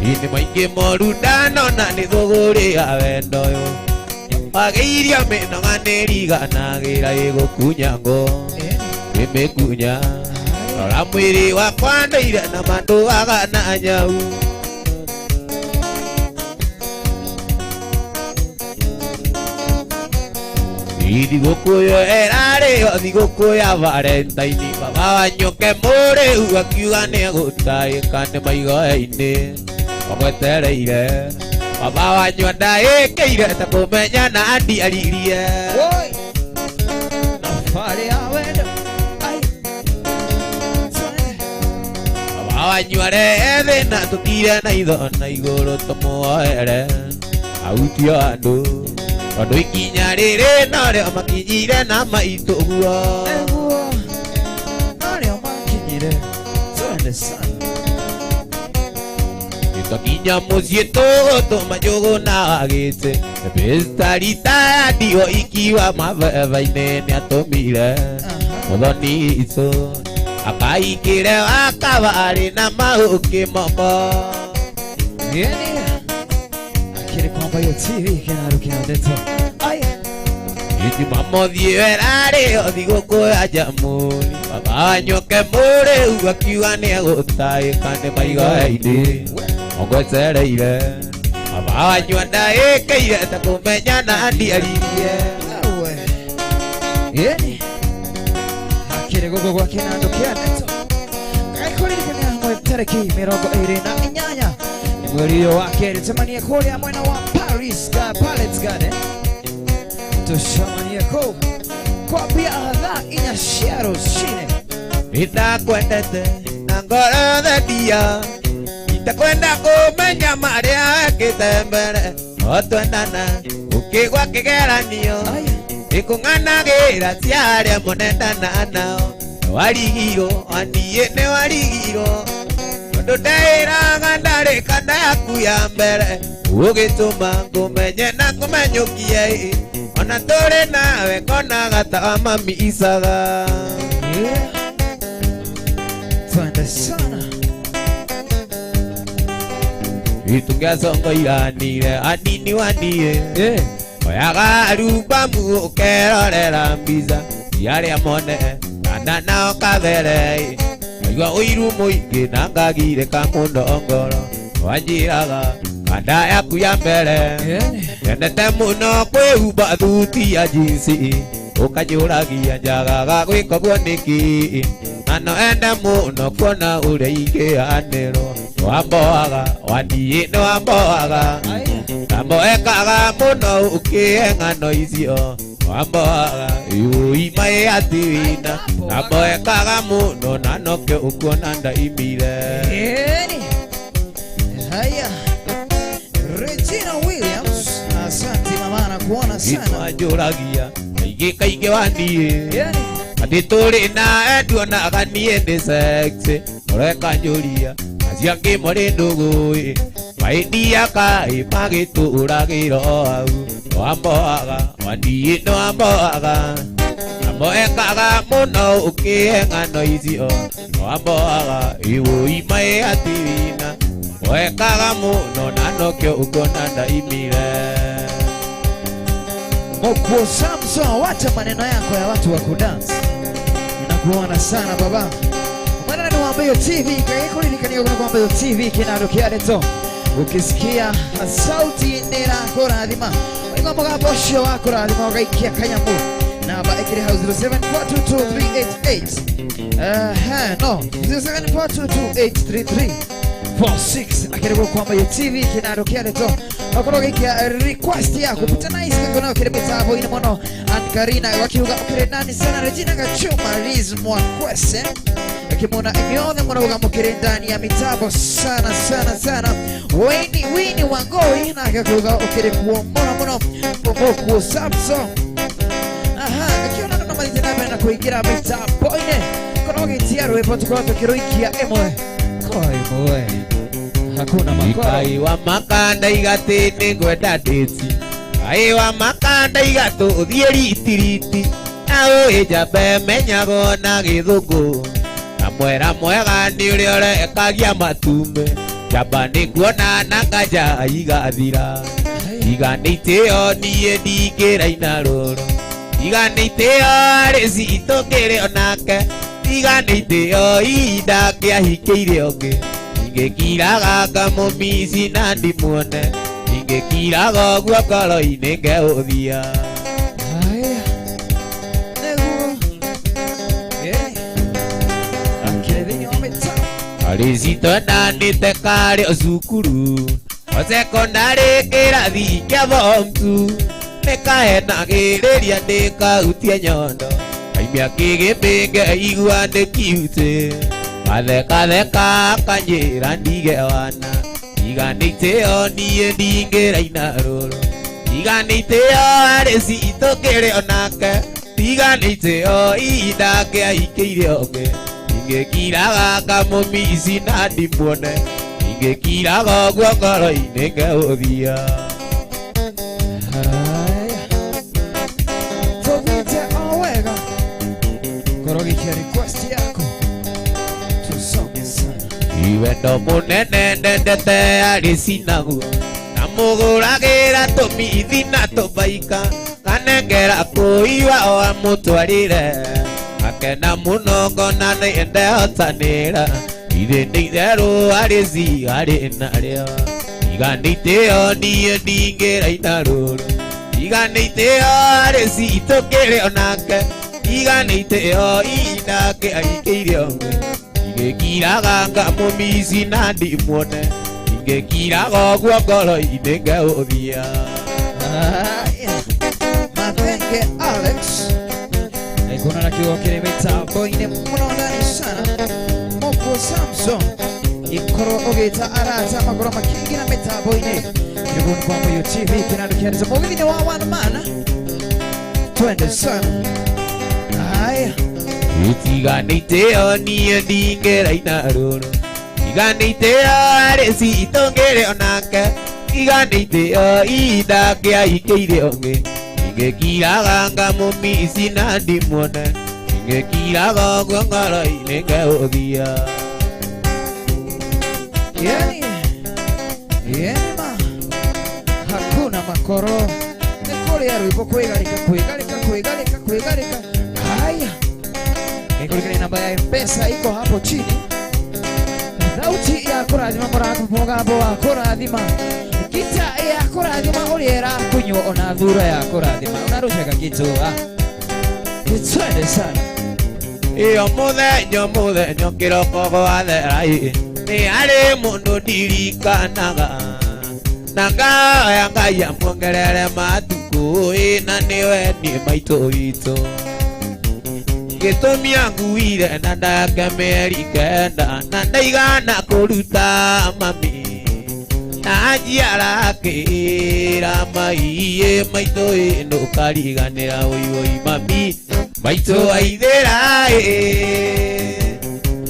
Ini maingi moru ndanona ni thuguria wendo yo Magiria minonga ni riganagira igukunya ngo Imekunya Rora mwiri wakwa ndeire na mandu agana nyau Thigũkũyũ ĩrarĩo thigũkũ ya Valentine baba wanyoke mũrĩu akiuga nĩegũtahĩka nĩ maigoe-inĩ omwetereire baba wanyu ndahĩkĩire ta kũmenya na ndiaririe baba wanyu arehe thĩna tũtire na itho na igũrũ tũmũoere autio andũ Wando ikinya rĩrĩ norĩo makinyire na maitũ guo norĩo makinyire twende sana Tũkinya mũciĩ tũgũtũma njũgũ na agĩte Mr. Tadio ikiwa mabeba-inĩ nĩatũmire mũthoni itũ akaingĩre wakabarĩ na mahũkĩ moko akiri kwamba hiyo TV kinarukia ndeto Jumamothi ĩrarĩo thigũkũ ya Jamhuri baba wanyoke mũrĩu akiuga nĩegũtahĩka nĩ maigoe-inĩ omwetereire baba wanyu ndahĩkĩire ta kũmenya na ndiaririe akiri gũkũ gwa kĩnandũ kĩa ndeto gakũririkania hamwe tarĩki 28 mweri wa keri tumanie kũrĩa mwena wa Paris Palace Garden tushamanie kũu kwa biadha inyashia rũcinĩ nĩndakwendete na ngoro thendia itakwenda kũmenya marĩa wekĩte mbere otwendana ũkĩgwa kĩgeranio ikung'anagira ciaria monendana nao warigiro anie ne warigiro tondu ndairaga ndarikana yaku ya mbere ugituma ngumenye na ngumenyukie ona turi nawe konaga ta mami isaga Twende sana itungasongo iranire anini wanie oyaga rubamu ukerorera mbiza yaria mone kana nao kabere igwa uiru muingi na ngagire kamundongoro wanjiraga kanda yaku ya mbere endete muno kwihumba thuti ya jinsi ukanyuragia njagaga gwika guo niki ano ende muno kuona uria ingĩanĩrwo wamboaga waniĩ nĩ wamboaga kamboekaga mũno ũkĩhe ng'ano icio wamboaga imaĩ ati wina kamboekaga mũno na nokĩo ũkuona ndaimire haya Regina Williams asante mama na kuona sana itwanjũragia kaingĩ waniĩ ati turi na enduonaga niĩ ndĩ sexy ũrekanjũria acio angĩ marĩ ndũgũĩ maĩndiaka magĩtũragĩra hau wamboaga waniĩ nĩ wamboaga amboekaga mũno ũkĩhe ng'ano icio wamboaga imaĩ ati wina wekaga mũno na nokĩo ũkuona ndaimire Mokuo Samson, wacha maneno yako ya watu wa kudance. Ninakuona sana baba. Mwana ni Wambayo TV, kwenye nikaniyo kuna Wambayo TV kinarukia leto. Ukisikia sauti nera kuradhima. Wengwa mga bosho wako radhima wakaikia kanyamu. Na ba ekiri house 07422388. No, 0742238833. 46 akiribu kwa Wambayo TV kinarukia leto. Wakoroga ikia request yako puta nice kuna kile mitabo ina mono Ankarina wakiuga okire nani sana Regina Gachuma rizmo kwese akimona imione mwana uga mukire ndani ya mitabo sana Wini wangoi na akakuga okire kuomona mono Mokuo Samson akiona ndo mali tena na kuingira mitabo ine koroga itia rwepo tukao tukiroikia emwe koi moe hakuna makoro Kai wa makanda igatini ngwenda ndĩti Kai wa makanda igatu ũthiĩ ritiriti na ũĩnjambe menyago na gĩthũngũ na mwera mwega nĩ ũrĩa ũrekagia matumbĩ njamba nĩ kuona na nganja igathira iga nĩ itĩo niĩ ndingĩraina rũrũ iga nĩ itĩo arĩ citũ ngĩrĩ onake iga nĩ itĩo ihinda ngĩahikĩire ũngĩ ingekiraga kamomisi na ndimuone ingekiraga guo ngoro-inĩ ngeũthia arĩcitwendanĩte karĩ o cukuru o cekondarĩ kĩrathi kĩa form 2 nĩkahenagĩrĩria ndĩkahutie nyondo kaimia kĩgĩmbĩ ngeigua ndĩkiutĩ Katheka kanyira ndige wana iganĩitĩo niĩ ndingĩraina rũrũ iganĩitĩo arĩ citũ kĩrĩ onake iganĩitĩo ihinda ngĩahikĩire ũngĩ ingĩkiraga kamũmici na ndimuone ingĩkiraga ũguo ngoro-inĩ ngeũthia Tuvite owega korogikia request yako iwendo mũnene ndendete arĩ cinaguo na mũgũragĩra tũmithi na tũbaika kanengera kũiwa o amũtwarĩre akena mũno ngona nĩendehotanĩra ithe nĩ itherũ arĩ ci arĩ narĩo iganĩitĩo niĩ ndingĩraina rũrũ iganĩitĩo arĩ citũ kĩrĩ onake iganĩitĩo ihinda ngĩahikĩire ũngĩ ingekiraga kamũmici na ndimuone ingekiraga ũguo ngoro-inĩ ngeũthia Mathenge Alex kuna na kiwa kile mitambo-inĩ mũno ndani sana Mokuo Samson ikoro ogeta arata magoro makingi na mitambo-inĩ kiribuni kwa Wambayo TV kinarukia mũgithi wa one man twende sana. Haya itiganĩte niĩ ndingĩraina rũrũ, itiganĩte rĩci itongere onake, itiganĩte indangĩahikĩire ũngĩ, ingĩkiraga ngamũmici na ndimwone, ingĩkiraga ũguo ngoro-inĩ ngeũthia. Yani hakuna makoro, nĩ kũrĩa rwĩmbo kwĩgarĩka. Haya, nĩkũrikana namba ya M-Pesa iko hapo chini. Thauti ya kũrathima mũgambo wa kũrathima, gita ya kũrathima ũrĩa ĩrakunywo ona thura ya kũrathima unarũcaga gĩtũa. Twende sana. Iyo mũthenya kĩroko gwatherai, nĩ harĩ mũndũ ndirikanaga, na ngaya Ngai amuongerere matukũ, na nĩwe niĩ maitũ witũ. Gĩtũmi anguire na ndake mĩeri kenda, na ndaigana kũruta mami, na njiara akĩra maiĩ maitũ ndũkariganĩra ũiũi mami, maitũ waithĩra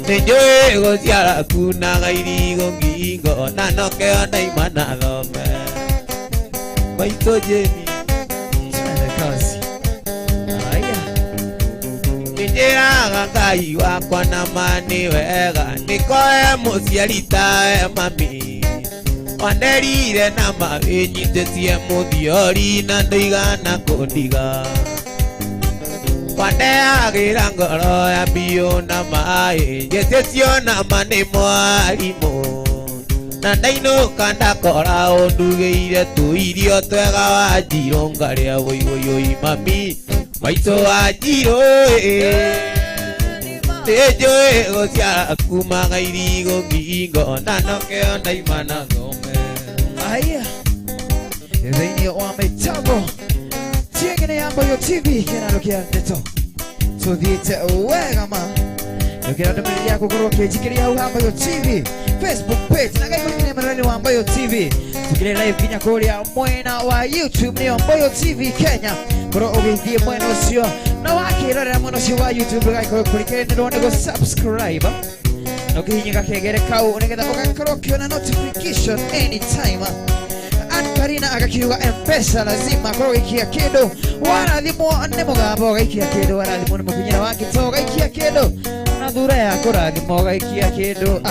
nĩnjũĩ gũciara kunaga irigo ngingo, na nokĩo ndaima na thome maitũ Jeni. Nĩnjĩraga Ngai wakwa na ma nĩ wega, nĩkoe mũciari tawe mami, wanderire na mawĩnyitĩtie mũthiori na ndũigana kũndiga, wandeagĩra ngoro ya biũ na maĩ, njĩtĩtio na ma nĩ mwarimũ, na ndainũka ndakora ũndugĩire tũirio twega wa Njirũ ngarĩa wũi mami, maitũ wa Njirũ nĩnjũĩ gũciara kumaga irigo ngingo, na nokĩo ndaima na thome. Haya, thĩinĩ wa mĩtambo tiengene ya Mboyo TV kĩnaro kĩa ndeto tũthiĩte wega ma, nĩũkĩra ndũmĩrĩri ya gũkorwo ũkĩnjikĩria hau ha Mboyo TV Facebook page, na gaikũrĩkĩria mũrũri wa Mboyo TV, tukire live kinya kũrĩa mwena wa YouTube nĩyo Mboyo TV Kenya, korwo ũgĩthiĩ mwena ũcio na wakĩrorera mwena ũcio wa YouTube gaikorwo kũrĩkĩrĩrwo nĩ gũ-subscribe na ũkĩhihinya gakengere kau nĩgetha ũgakorwo ũkĩona notification anytime. Karina agakiuga M-Pesa lazima akorwo gaikia kĩndũ, warathimwo nĩ mũgambo gaikia kĩndũ, warathimwo nĩ mũkinyĩra wa gĩtoo gaikia kĩndũ, na thura ya kũrathimwo gaikia kĩndũ.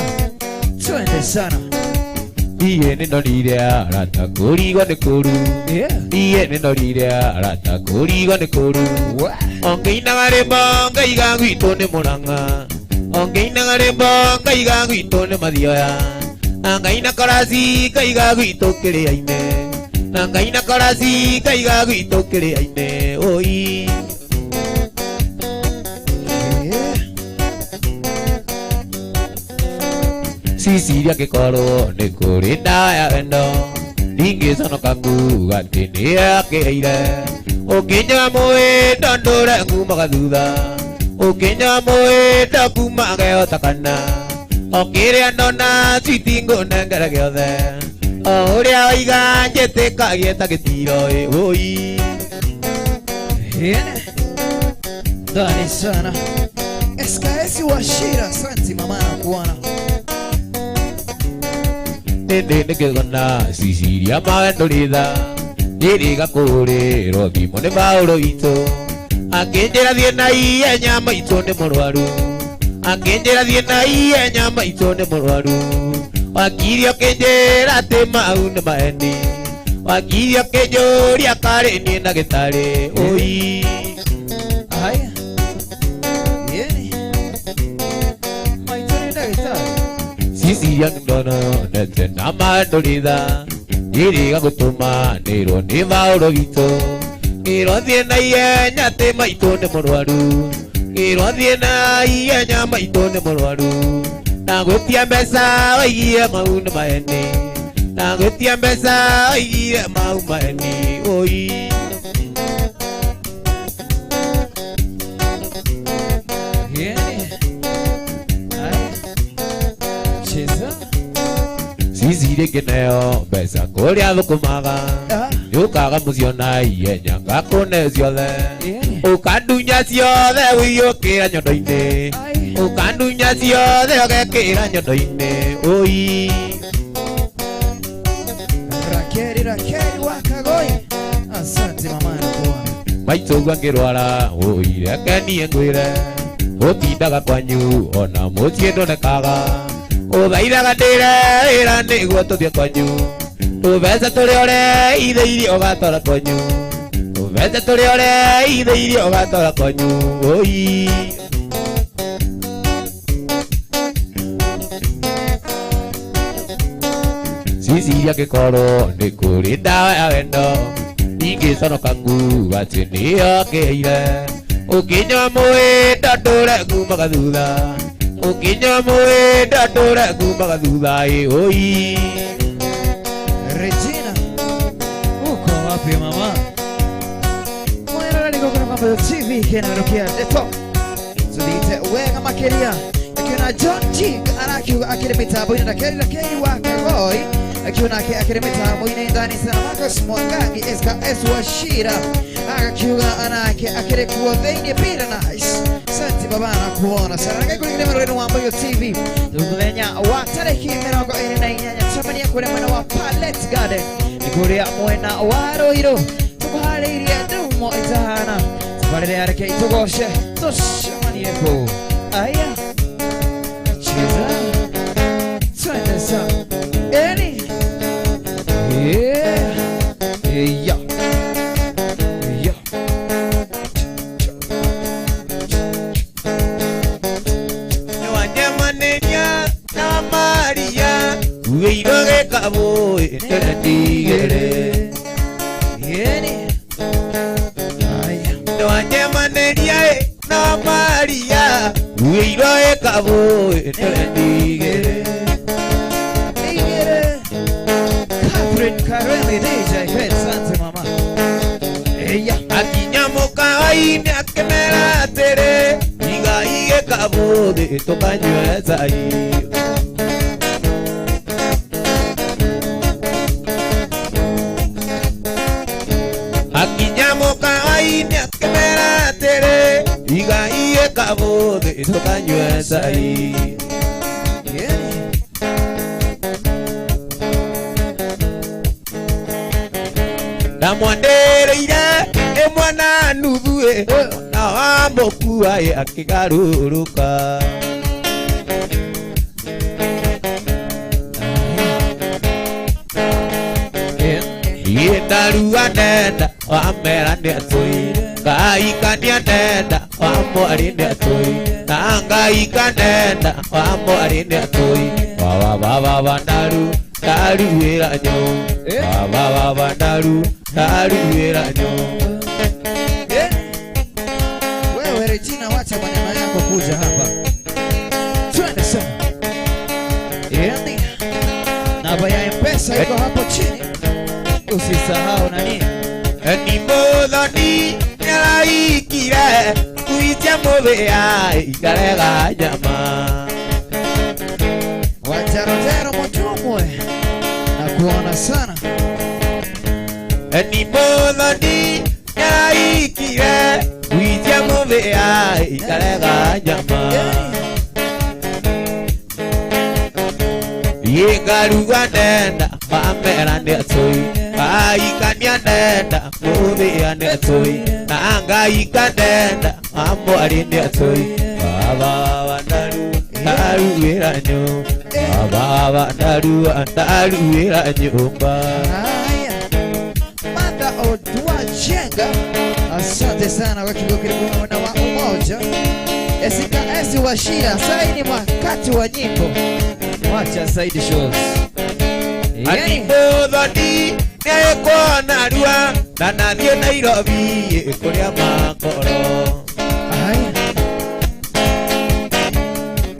Twende sana. Iye nĩndorire arata kũrigwo nĩ kũru, iye nĩndorire arata kũrigwo nĩ kũru, ongĩinaga rĩmbo ngaiga gwitũ nĩ Mũrang'a, ongĩinaga rĩmbo ngaiga gwitũ nĩ Mathioya, na ngaina korasi ngaiga gwitũ Kĩrĩa-inĩ, na ngaina korasi ngaiga gwitũ Kĩrĩa-inĩ oi. Siciria ngĩkorwo nĩ kũrĩ ndaya wendo, ndingĩconoka kuga atĩ nĩakĩire, ũkĩnyoya mwĩndo ndũre ngumaga thutha, ũkĩnyoya mwĩndo kuma gehota kana, okĩrĩa ndona switi ngũnengere gĩothe, o ũrĩa waiga njĩtĩkagie ta gĩtiro oi. Ndani sana SKS Wachira, asante mama nakuona. Nĩngĩgona ciciria mawendo rĩtha, ndĩrĩga kũhũrĩrwo thimũ nĩ Paũlũ witũ, akĩnjĩra thiĩ na ihenya maitũ nĩ mũrwaru, akĩnjĩra thiĩ na ihenya maitũ nĩ mũrwaru, wakirio kĩnjĩra atĩ mau nĩ maheni, wakirio kĩnjũria karĩ niĩ na gĩtarĩ oi. Haya, maitũ nĩ ndagĩtarĩ. Ciciria ndonete na mawendo rĩtha, ndĩrĩga gũtũmanĩrwo nĩ Paũlũ witũ, ngĩrwo thiĩ na ihenya atĩ maitũ nĩ mũrwaru, ngĩrwo thiĩ na ihenya maitũ nĩ mũrwaru, na gwĩtia mbeca waigire mau nĩ maheni, na gwĩtia mbeca waigire mau maheni oi. Ciciria ngĩneo mbeca kũrĩa thũkũmaga, nĩũkaga mũciĩ na ihenya ngakũne ciothe, Ukandunya ciothe wiyukira nyondo-ini Ukandunya ciothe ugekira nyondo-ini Oi Rakeri wakagoi Asante mama nakuwa Maitũgua ngĩrwara oi reke niĩ ngwĩre Ũtindaga kwanyu ona mũciĩ ndonekaga Ũthaithaga ndĩre wĩra nĩguo tũthiĩ kwanyu Tũmbeca tũrĩa ũreithĩirie ũgatwara kwanyu Tũmbeca tũrĩa ũreithĩirie ũgatwara kwanyu oi Ciciria ngĩkorwo nĩ kũrĩ ndawa ya wendo Ningĩconoka nguga atĩ nĩyokĩire Ũkĩnyua mũĩ ndandũre ngumaga thutha Ũkĩnyua mũĩ ndandũre ngumaga thutha oi Regina uko wapi mama Mwana niko kuna mambo ya TV kinarukia leto Zudite wega makeria Akiona John G anakiuga akiri mitambo ina keri wakagoi Akiona akiri mitambo ina ndani sana Marcus Mwangangi SKS Washira Akakiuga anake akiri kuwa theinie pira nice Santi baba nakuona sana Nakakulingine marwenu wa Mboyo TV Tukudenya wa tariki mirongo ini na inyanya Chamania kule mwena wa Palette Garden Nikuria mwena wa Roiro Tukuhaliria dumo itahana Tukuhaliria areke itugoshe Toshamanie ko Aya Chiza Twende sa Eni Yeah Yeah Yeah Nwanyamanenya na Maria Uiroge kabo etendigere Eni Aya Nwanyamanenya na Maria Uiroge kabo etendigere Catherine Karemi DJ Pet Sante mama Eya Akinyamuka waini akemera tere Iga ige kabode tokanywe zai Akinyamuka waini akemera tere Iga ige kabode tokanywe zai Namwandereire emwana nuthue na wambokuwa ye akigaruruka Yendarua nenda wamera nĩ atũire Ngai kania nenda wamwari nĩ atũire na Ngai kanenda wamwari nĩ atũire Wa naru wĩra nyũ Wa naru wĩra nyũ Wewe Regina wacha maneno yako kuja hapa Twende sana Yendi Namba ya M-Pesa iko hapo chini Usisahau nani Ni mũthoni nĩaraikire kuitia mũthĩa ikarega nyama Wajarotero motumwe na kuona sana Ni mũthoni nĩaraikire kuitia mũthĩa ikarega nyama Yengaruga nenda wamera nĩ atũire Ngai kania nenda mũthĩa nĩ atũire na Ngai kanenda wamwari nĩ atũire Wa naru wĩra nyũ Wa naru wĩra nyũmba Manda Odua Jenga Asante sana kwa kigo kilibu na wa umoja SKS Washira Saini wakati wa nyimbo Wacha Saidi Shows Ani mũthoni nĩekuona narua na nathiĩ Nairobi kũrĩa makoro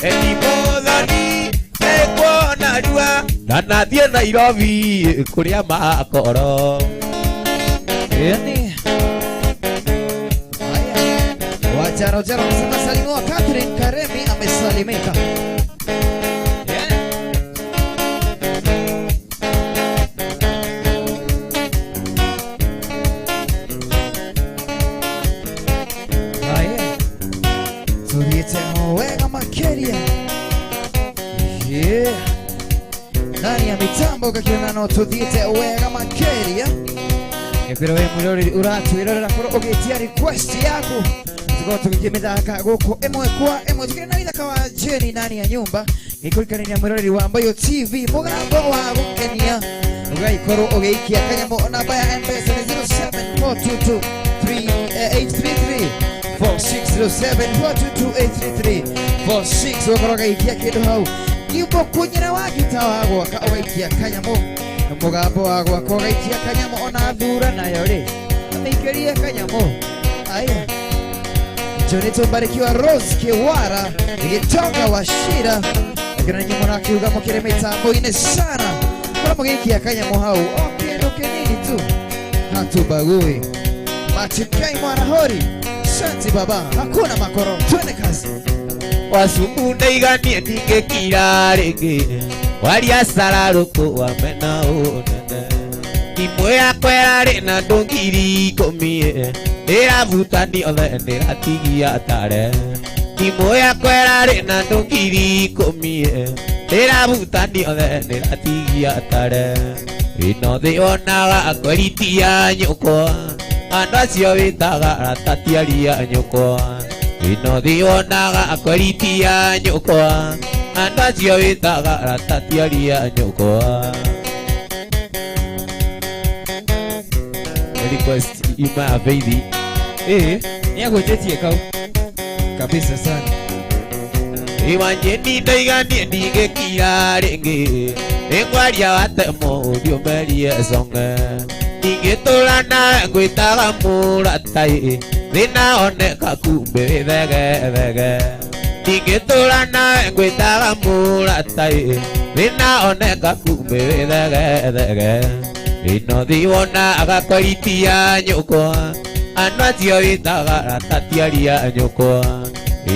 Ni mũthoni nĩekuona narua na nathiĩ Nairobi kũrĩa makoro Yani Wajarojaro anasema salimiwa Catherine Karemi amesalimika tuthiite o wega makeria. Yeah. Ndani ya mitambo gakiona no tuthiite o wega makeria. Ekwira we mwirori uratwirorera koro ugitia request yako. Tuko tukimithaka guku emwe kwa emwe tukire na ithaka wa Jenny ndani ya nyumba. Ikurikania mwirori wa Mbayo TV mugambo wa gukenia. Ugaikorwo ugeikia kanyamo namba ya M-Pesa ni 074223 833 4607422833 wakoroga ikia kindu hau nyimbo kunyira wa gita wa gwaka ugaikia kanyamo mugambo wa gwaka ugaikia kanyamo ona thura nayo ri ameikirie kanyamo aya Johnny Tumbarikiwa Rose Kiwara igitonga wa shira akina nyimbo na kiuga mukire mitambo ine sana kwa mugikia kanyamo hau okendo kenini tu hatubagui Machikai Mwanahori Shanti baba, hakuna makoro, tuende kazi. Wasumune iganie ningekira ringi waria sararuku wamena unene imwe yakwera rina ndungiri komie ndiravutani othe ndiratigia tare imwe yakwera rina ndungiri komie ndiravutani othe ndiratigia tare ino thionaga akweritia nyukwa andu acio witaga ratatiaria nyukwa ino thionaga akweritia nyukwa andu acio witaga ratatiaria nyukwa request ima baby niagwetetie kau kabisa sana iwanyeni ndaiganie ndigekira ringi engwaria watemo ndiomerie songe Ingetulana ngwitaga muratai thina oneka kumbe thege Ingetulana ngwitaga muratai thina oneka kumbe thege ino thiwona agakwaritia nyukwa andu acio witaga ratatiaria nyukwa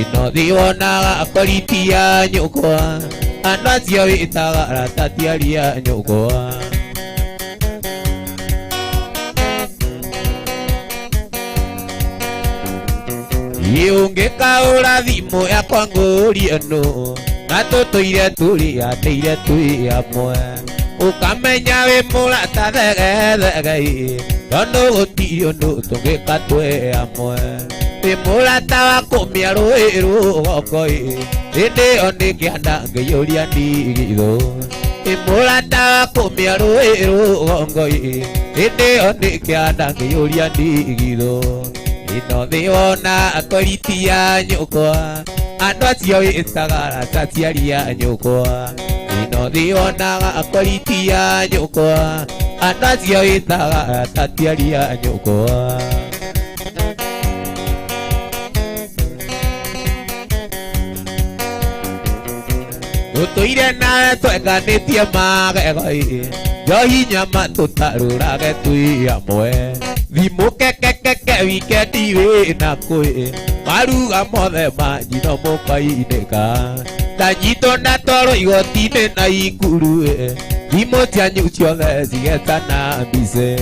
ino thiwona agakwaritia nyukwa andu acio witaga ratatiaria nyukwa Ungekaura thimu yakwa ngurie no na tutuire turi ateire tui amwe ukamenya wi murata thege tondu gutiri undu tungika twi amwe wi murata wa kumia rui rugokoi indi oni kianda ngiyuria ndigitho wi murata wa kumia rui rugokoi indi oni kianda ngiyuria ndigitho ino thiwona akweritia nyukwa andu acio witaga ratatiaria nyukwa ino thiwona akweritia nyukwa andu acio witaga ratatiaria nyukwa tutuire nawe twenganitie magegoi njohi nyama tutarurage twi amwe thimu kekekeke wikendi wina kwi maruga mothe manjino mukainĩka tanyitwo na twarwo igoti-inĩ na ikuru thimũ cianyu ciothe cigetana mbice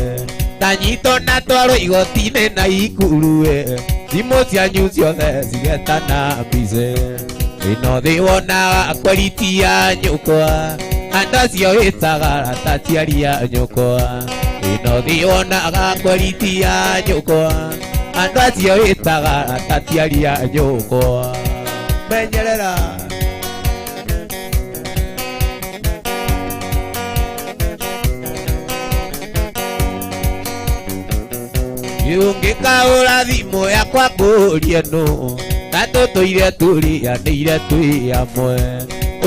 tanyitwo na twarwo igoti-inĩ na ikuru thimũ cianyu ciothe cigetana mbice ĩno thĩ wonaga kweritia nyũkwa andu acio wĩtaga ratatiaria nyũkwa ino thionaga kweritia nyukwa andu acio witaga ratatiaria nyukwa menyerera ungikaura thimu yakwa ngurie no na tutuire turianĩire twi amwe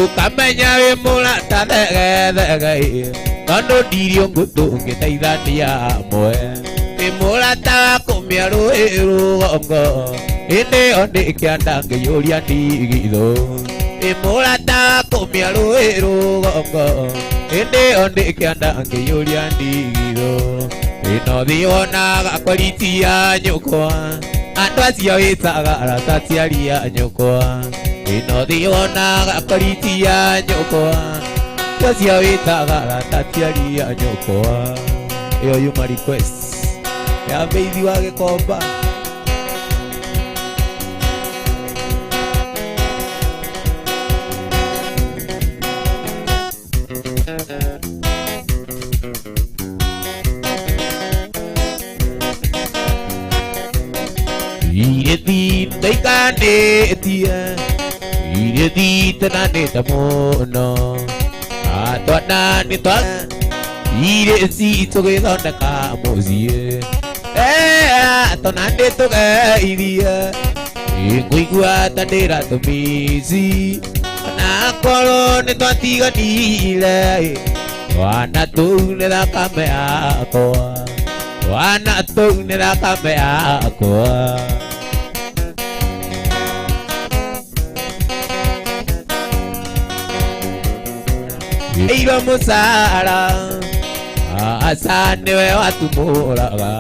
ukamenya wi murata thege tondu ndirio ngutu ngiteithania amwe wi murata wa kumia rui rugongo indi oni kianda ngiyuria ndigitho wi murata wa kumia rui rugongo indi oni kianda ngiyuria ndigitho ino thionaga kweritia nyukwa andu acio witaga ratatiaria nyukwa ino thionaga kweritia nyukwa acio witaga ratatiaria nyukwa iyo yuma request ya beithi wa Gikomba tũthiranĩtie irio thitenanĩte mũno twana nĩ twa irio citũ gĩthondeka mũciĩ twana nĩ tũgeithie ngũigua ta ndĩratũmici ona korwo nĩ twatiganire twana tũu nĩ thakame yakwa twana tũu nĩ thakame yakwa iro mũcara aca nĩwe watumũraga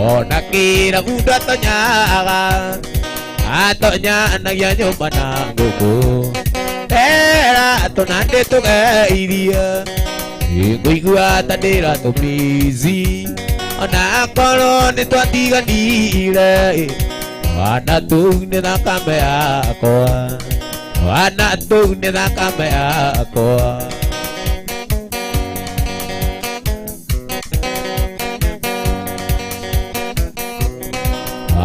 ona kĩrabu ndatonyaga atonyanagia nyũmba na ngũkũ era tũna ndĩ tũgeithie ngũigua ta ndĩratũmici ona korwo nĩ twatiganire twana tũu nĩ thakame yakwa twana tũu nĩ thakame yakwa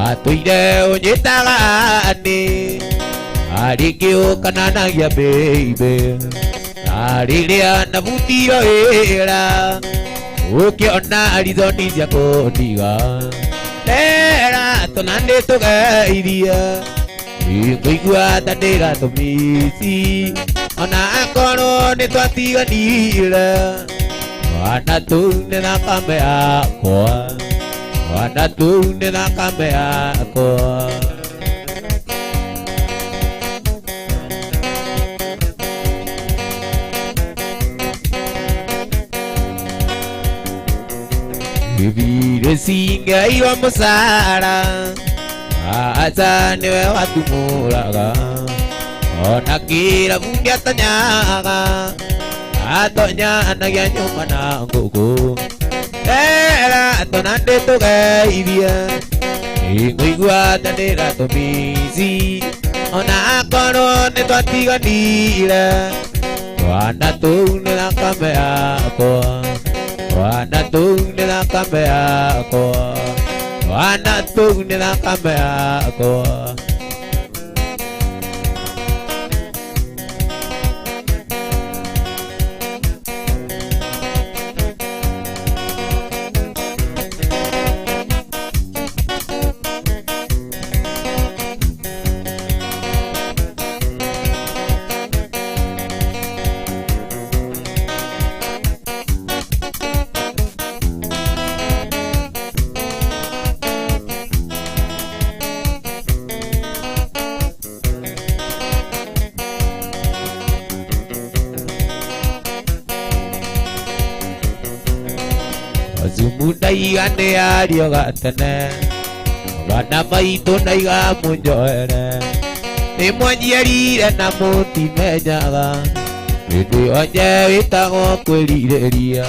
atũire ũnyitaga nĩ arĩngĩ ũkananagia baby na rĩrĩa nabutiro wĩra ũkĩona rizoni cia kũndiga ndera tũna nĩ tũgeithie ngũigua ta ndĩratũmici ona akorwo nĩ twatiganire twana tũu nĩ thakame yakwa twana tũu nĩ thakame yakwa Singai wa mũcara aca nĩwe watumũraga ona kĩrabu gĩatonyaga atonyanagia nyũmba na ngũkũ era twana ndĩ tũgeithie ngũigua ta ndĩratũmici ona akorwo nĩ twatiganire twana tũu nĩ thakame yakwa twana tũu nĩ thakame yakwa twana tũu nĩ thakame yakwa Mundaiga ario gatene bana maitũ naiga mũnjoere nĩ mwanjierire na mũtimenyaga hĩndĩ onye wĩtagwo kwĩrirĩria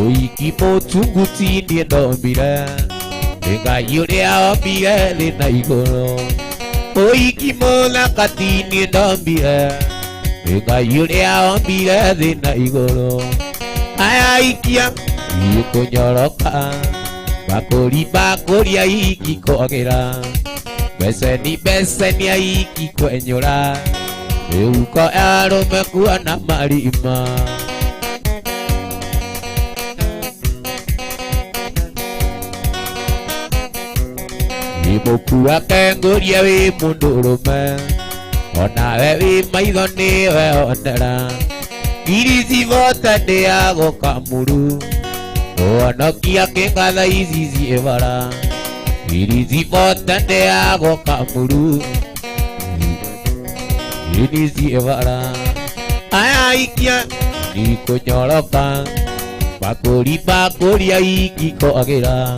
ũiki mũtunguti niĩ ndombire nĩ Ngai ũrĩa ombire thĩ na igũrũ ũiki mũthakati niĩ ndombire nĩ Ngai ũrĩa ombire thĩ na igũrũ aya ikia Yukunyoroka bakuri bakuri ya iki kwagĩra beseni ya iki kwenyũra rĩu ko arũme kuona marima imũkua kengũria wĩ mũndũrũme onawe wĩ maitho nĩwe onera iricibota ndĩ ya gũkamuru Onokia kengada izizi evara Irizi bota nde ago kamuru Irizi evara Aya ikia Niko nyoroka Bakuri ya ikiko agira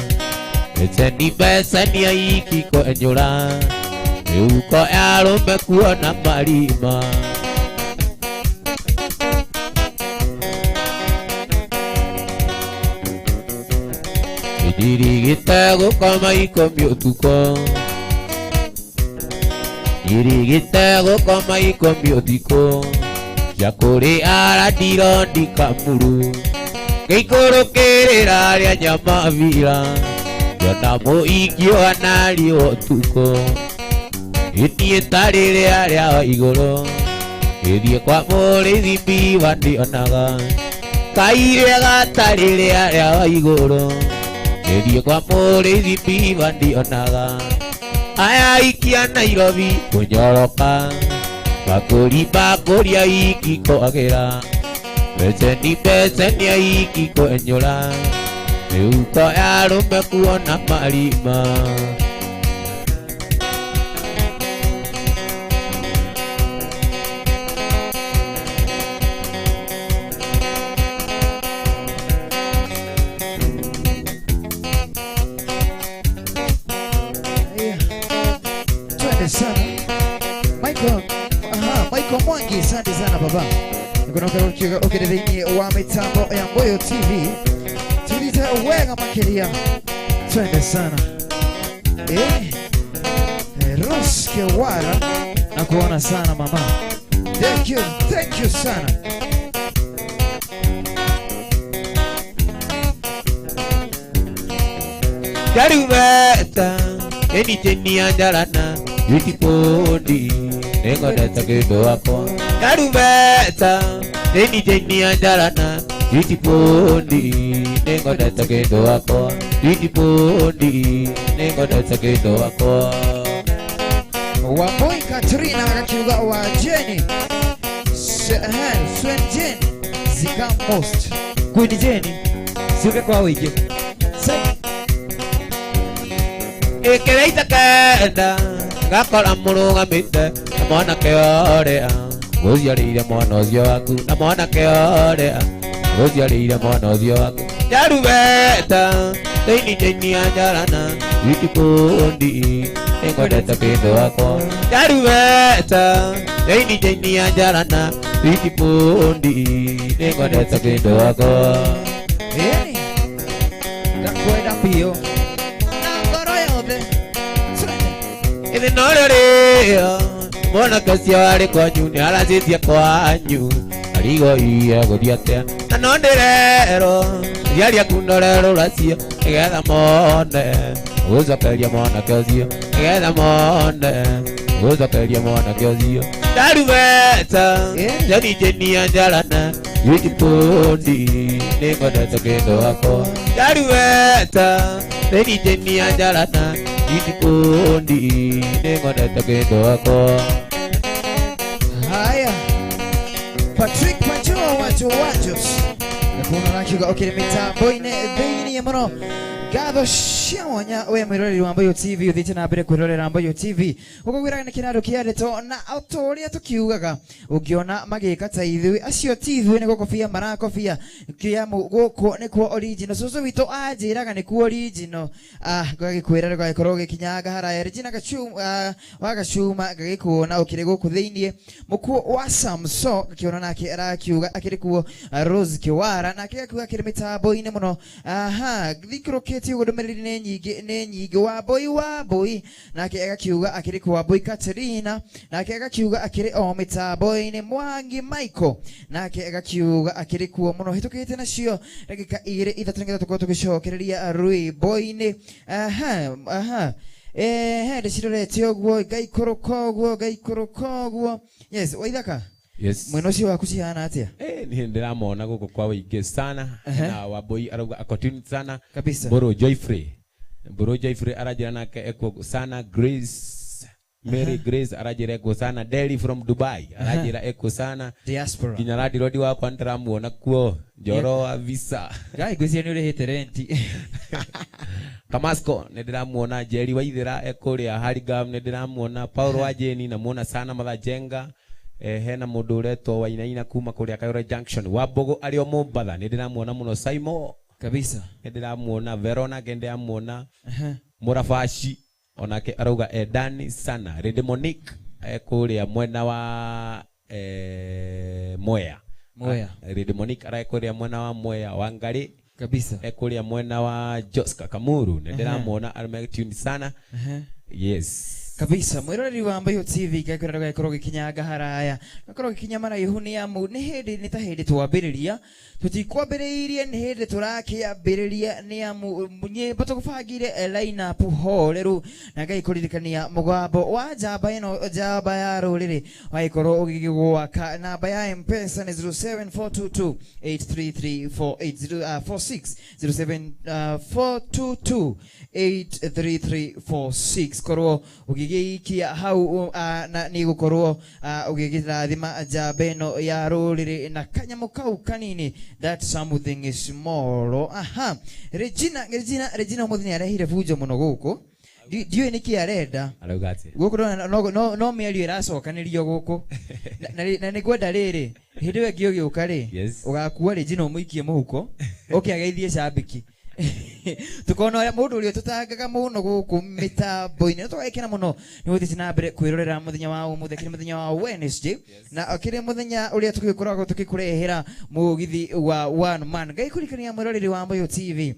Beseni ya ikiko enyura Euko arume kuona marima Irigita gũkoma ikomia ũtukũ Irigita gũkoma ikomia ũtukũ cia kũrĩara ndirondi kamuru ngĩikũrũkĩrĩra rĩa nyamavira yona mũingĩ ũhanario ũtukũ itie tarire aria iguru ithie kwa murithi bivandi onaga kaire gatarire aria iguru ithie kwa murithi bivandi onaga aya ikia Nairobi kunyoroka bakuria ikiko agira beseni ikiko enyora euko yarume kuona marima sana Michael Michael Mwangi, asante sana baba. Nikunakurukia ukidhini wa mitambo ya Mboyo TV. Tulita wega makiria. Twende sana. Ros Kewara na kuona sana mama. Thank you sana. Darubeta Eni anjarana Yutipodi Nengo data kendo wako Darubeta Eni anjarana Yutipodi Nengo data kendo wako Yutipodi Nengo data kendo wako Wamboi Katrina akakiuga wa Jenny Swen Jen Zika Most Queen Jenny Siuke kwa wiki Ekereita kenda Gakora murugamite Mwana keorea Guciarĩire mwana ũcio waku Na mwana keorea Guciarĩire mwana ũcio waku Njarubeta Thĩinĩ ya njarana Witikundi Nĩngwendete kĩndũ wakwa Njarubeta Thĩinĩ ya njarana Witikundi Nĩngwendete kĩndũ wakwa Ngakwenda mbio Ithi no rĩrĩa mwana kacia warĩ kwanyu nĩ aracĩtie kwanyu arigo iye gũthiĩ atĩa na no ndĩrerwo riaria kundorero racio nĩgetha mone gũcokeria mwanake ũcio nĩgetha mone gũcokeria mwanake ũcio ndarubeta njanijenia njarana witipundi nĩngwendete kĩndũ wakwa ndarubeta njanijenia njarana Yutipodi Nĩngwendete kĩndũ wakwa. Haya Patrick Panjua wajos Nakuna nakiuga okire mitambo-inĩ thĩinĩ mũno Gatho Shiawonya we mwĩroreri wa Mboyo TV uthiĩte na mbere kwĩrorera Mboyo TV ũkũgwĩraga nĩ kĩnandũ kĩarĩtwo na ũrĩa tũkiugaga ũngĩona magĩka ta ithuĩ acio ti ithuĩ nĩ gũkobia marakobia kĩamu gũkũ nĩkuo original cũcũ witũ anjĩraga nĩkuo original ngagĩkwĩra ndũgagĩkorwo ũgĩkinyanga haraya Regina wa Gacuma ngagĩkuona ũkĩrĩ gũkũ thĩinĩ mũkuo wa Samso ngakĩona nake arakiuga akĩrĩ kuo Rose Kewara nake agakiuga akĩrĩ mitambo-inĩ mũno thikũrũkĩtie ũgũndũmĩrĩri nĩ nyingĩ wa boy nake agakiuga akĩrĩ kwa Boy Katerina nake agakiuga akĩrĩ o mitambo-inĩ Mwangi Michael nake agakiuga akĩrĩ kuo mũno hĩtũkĩte nacio ndagĩka 2-3 nĩgetha tũkorwo tũgĩcokereria rwĩmbo-inĩ ndĩcirorete ũguo ngaikũrũka ũguo yes waithaka Yes. Mwena ũcio waku cihana atĩa? Niĩ ndĩramona gũkũ kwa wĩingĩ sana na Wambui arauga akotuni sana kabisa. Mburu Joyfrey arajira nake eko sana Grace Mary Grace arajira eko sana Delhi from Dubai arajira eko sana diaspora kinya radi rodi wakwa ndĩramuona kuo Njoro wa visa gai gwĩcia nĩ ũrĩhĩte renti Kamasko ndĩramuona Jerry Waithĩra eko ria Harigam ndĩramuona Paulo Wajeni namuona sana Mathajenga hena mũndũ ũretwo Wainaina kuma kũrĩa Kayore Junction Wambogo arĩ o Mombatha ndĩramuona mũno Saimo kabisa ndĩramuona Verona ndĩramuona Murafashi onake arauga Edani sana Rede Monique kũrĩa mwena wa Mwea Rede Monique kũrĩa mwena wa Mwea Wangari kabisa kũrĩa mwena wa Joska Kamuru ndĩramuona ametune sana yes kabisa mwiroreri wa Mbayo TV gakorera gakoroge kinyaga haraya gakoroge kinyamara ihunia mu ni hindi ni ta hindi twambiriria tutikwambiriirie ni hindi turakiambiriria ni amu munye batugufagire line up horeru na gaikuririkania mugambo wa jaba ino jaba ya ruriri waikoro ugigwaka namba ya M-Pesa ni 074283348046 0742833446 korwo ugigikia hau na ni gukorwo ugigirathima jabeno ya ruriri na kanyamu kau kanini that something is small. Aha, Regina muthini arehire fujo muno guku ndiwe niki arenda araugate guku no miario iracokanirio guku na ni gwenda riri hindi we ngio giuka ri ugakuwa Regina umuikie muhuko ukiageithie cambiki tukona mundu uri tutangaga muno guku mitambo-ini tugekena muno ni guthii na mbere kwirorera muthenya wa umuthekiri muthenya wa Wednesday na akiri muthenya uria tugikoragwo tugikurehera mugithi wa one man gaikurikania mwiroreri wa Mbayo TV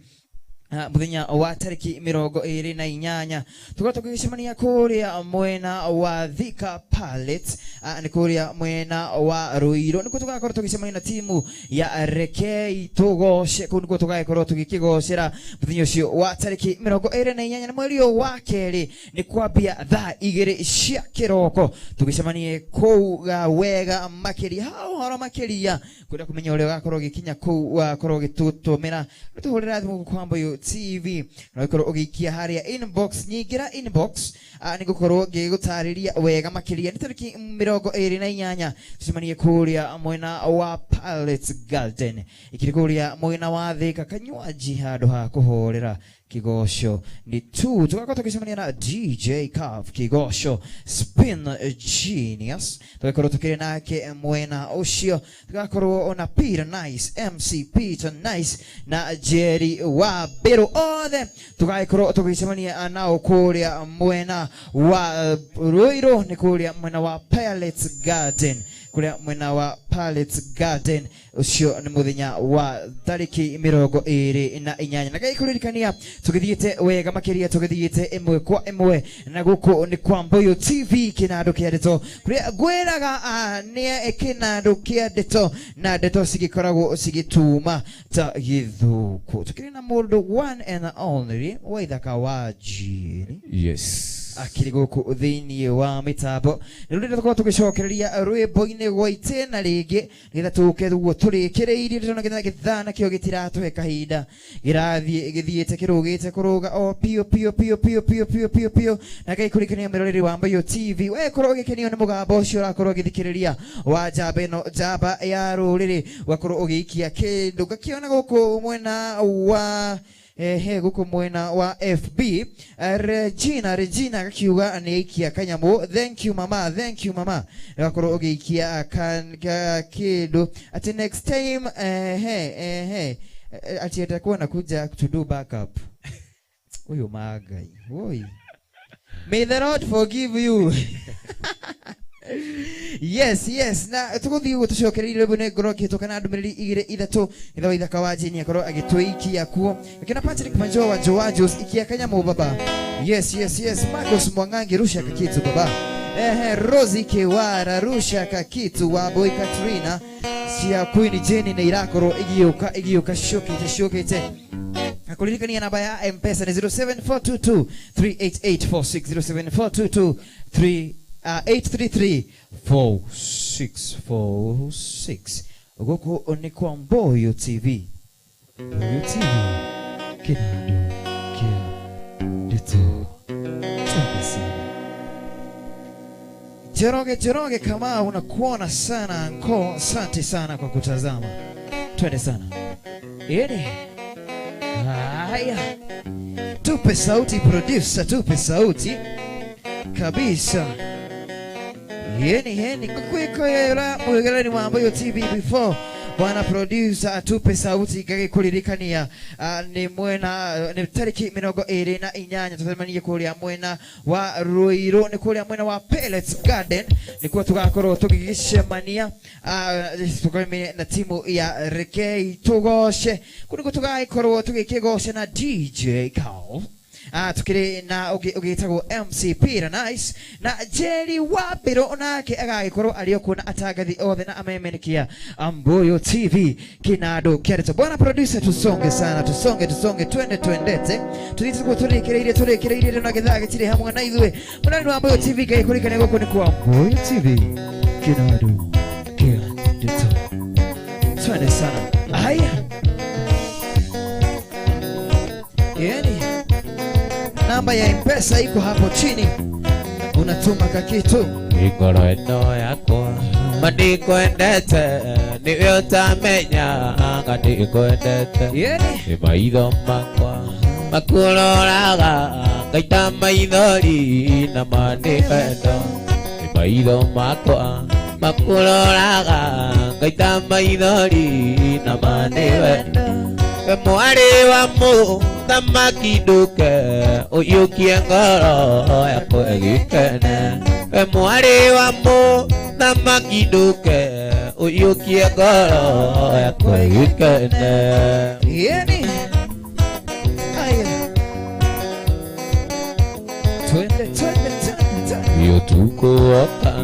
muthenya wa tariki 28 tuko tukishimania kuria mwena wa Thika Pallets ni kuria mwena wa Ruiro niko tugakorwo tukishimania na timu ya Rekei tugoshe kuniko tugakorwo tugikigocera muthenya ucio wa tariki 28 na mweri wa keri ni kwambia thaa 2 cia kiroko tukishimanie kuga wega makiri haro makiria kuria kumenya uria gakorwo gikinya ku gakorwo gitutumira tuhurira thimu kwa Mbayo TV na gukoro ugikia haria inbox nyigira inbox ni gukorwo ngigutariria wega makiria ni tariki 28 tucemanie kuria mwena wa Pallets Garden ikiri kuria mwena wa Thika kanywaji handu ha kuhorera kigosho ni tu tugakorwo tukicemania na DJ Cav kigosho Spin Genius tugakorwo tukiri nake mwena ucio tugakorwo ona Peter Nice MC Peter Nice na Jerry wa Bero othe tugakorwo tukicemania nao kuria mwena wa Ruiro ni kuria mwena wa Pallets Garden kuria mwena wa Pallets Garden ucio ni muthenya wa tariki 28 na gaikuririkania tugithiite wega makiria tugithiite imwe kwa imwe na guku ni kwa Mbayo TV kinando kiadeto kuria gweraga ni kinando kiadeto na deto sigikoragwo sigituma ta githuku tukiri na mundu one and only waithaka wa jini yes akiri guku thiini wa mitambo nirundu tuko tugicokereria rwimbo-ini gwaite na ringi nitha tukeruo turikireirie tuna kitha githana kio gitiratuhe kahinda girathie githiite kirugite kuruga o pio na gaikurikania miroreri wa Mbayo TV we korwo gikenio ni mugambo ucio urakorwo githikiriria wa jabeno jaba ya ruriri wakorwo ugiikia kindu gakiona guku mwena wa guku mwena wa FB Regina gakiuga ni ikia kanyamu thank you mama gakorwo ugiikia kindu at next time ati atakuwa nakuja to do backup uyu magai oi may the Lord forgive you yes na tuguthii tucokereire bune goroki tukana ndumiriri 2-3 itho ithaka wa jini akoro agitwikia kuo akina Patrick Manjowa Joajos ikia kanyamu baba yes Marcos Mwangangi rusha kakitu baba Rosie Kewara rusha kakitu wa boy Katrina cia Queen Jenny na irakoro igiyuka shokete akulirikania namba ya M-Pesa ni 07422 38846 833-4646 Goko ni kwa Mbayo TV Mbayo TV kinando kia dito Jeroge kama unakuona sana anko asante sana kwa kutazama twende sana haya tupe sauti producer tupe sauti kabisa Yeni kukwikoyera mugerani wa Mbayo TV before bwana producer atupe sauti gage kulirikania ni mwena ni tariki 28 tutamania kuria mwena wa Ruiro ni kuria mwena wa Pallets Garden ni kwa tugakorwo tugigicemania tukamenya na timu ya Rekei tugoshe kuniko tugaikorwo tugikigoshe na DJ Cav tukiri na ugitagwo MC Pira Nice na Jerry Wabiro nake agagikorwo ariokuo na atagathi othe na amemenikia Amboyo TV kinado kiareto. Bwana producer, tusonge sana, tusonge twendete tulitikuwa turekereire na githaa gitire hamwe na ithwe munani wa Amboyo TV gaikurikanira goko ni kwa Amboyo TV kinado kiareto. Twende sana. Haya, yani namba ya M-Pesa iko hapo chini, unatuma kakitu ikoro eno yakwa mandikwendete niwe utamenya ngandikwendete ni maitho makwa makuroraga ngaita maithori na mandikwenda ni maitho makwa makuroraga ngaita maithori na mandikwenda we mwari wa mũthamaki ndũke ũiyũkie ngoro yakwa ĩgĩkene we mwari wa mũthamaki ndũke ũiyũkie ngoro yakwa ĩgĩkene. Yani twende yotukuoka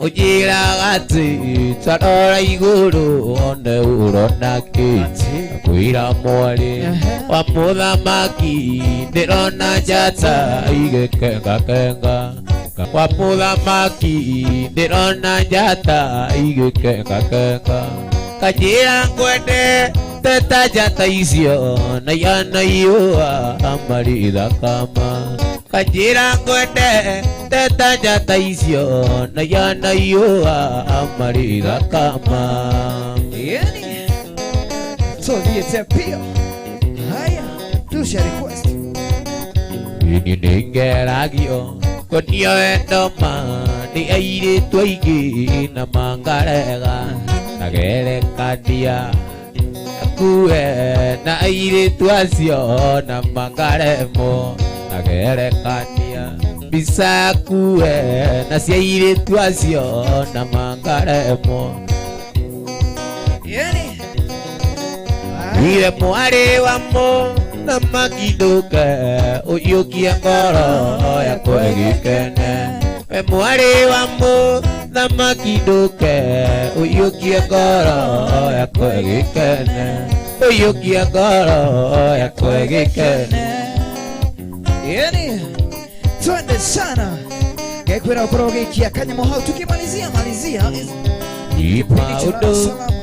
ujiraga atĩ tarora igũrũ one ũrona kĩti kwĩra mwari wa mũthamaki ndĩrona njata igĩkengakenga wa mũthamaki ndĩrona njata igĩkengakenga kanjĩra ngwende teta njata icio na yana iũa marĩ thakama kanjĩra ngwende teta njata icio na yana iũa marĩ thakama. Yani tuviete pia. Haya, tusha request ini ningeragio konio endoma ni airĩtu aingĩ na mangarega nagerekania akue na airĩtu acio na mangaremo nagerekania mbica akue na cia airĩtu acio na mangaremo. Yani ire mwari wa mũthamaki ndũke ũiyũkie ngoro yakwa ĩgĩkene we mwari wa mũthamaki ndũke ũiyũkie ngoro yakwa ĩgĩkene ũiyũkie ngoro yakwa ĩgĩkene. yani twende sana gekwera ukorogekia kanyamo hau tukimalizia ni maũndũ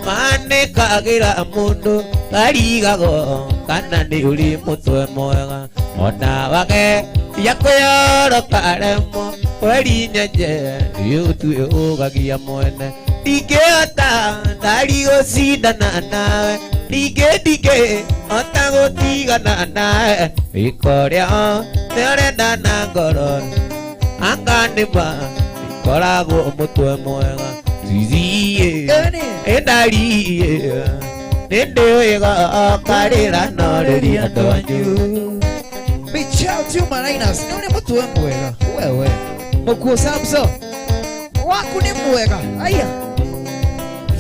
manĩkagĩra mũndũ karigagwo kana nĩ ũrĩ mũtwe mwega ona wage ya kwĩyoroka remo kweri nyenje nĩũtuĩ ũgagia mwene ndingĩhota ndari gũcindana nawe ndingĩhota gũtigana nawe rĩko rĩao nĩũrenda na ngoro anga nĩma ikoragwo mũtwe mwega tizie endariye nĩndĩwĩga karĩra norĩria andũ anyu Michao Juma Linus nĩ mũtwe mwega wewe mũkuo Samson waku nĩ mwega. Aya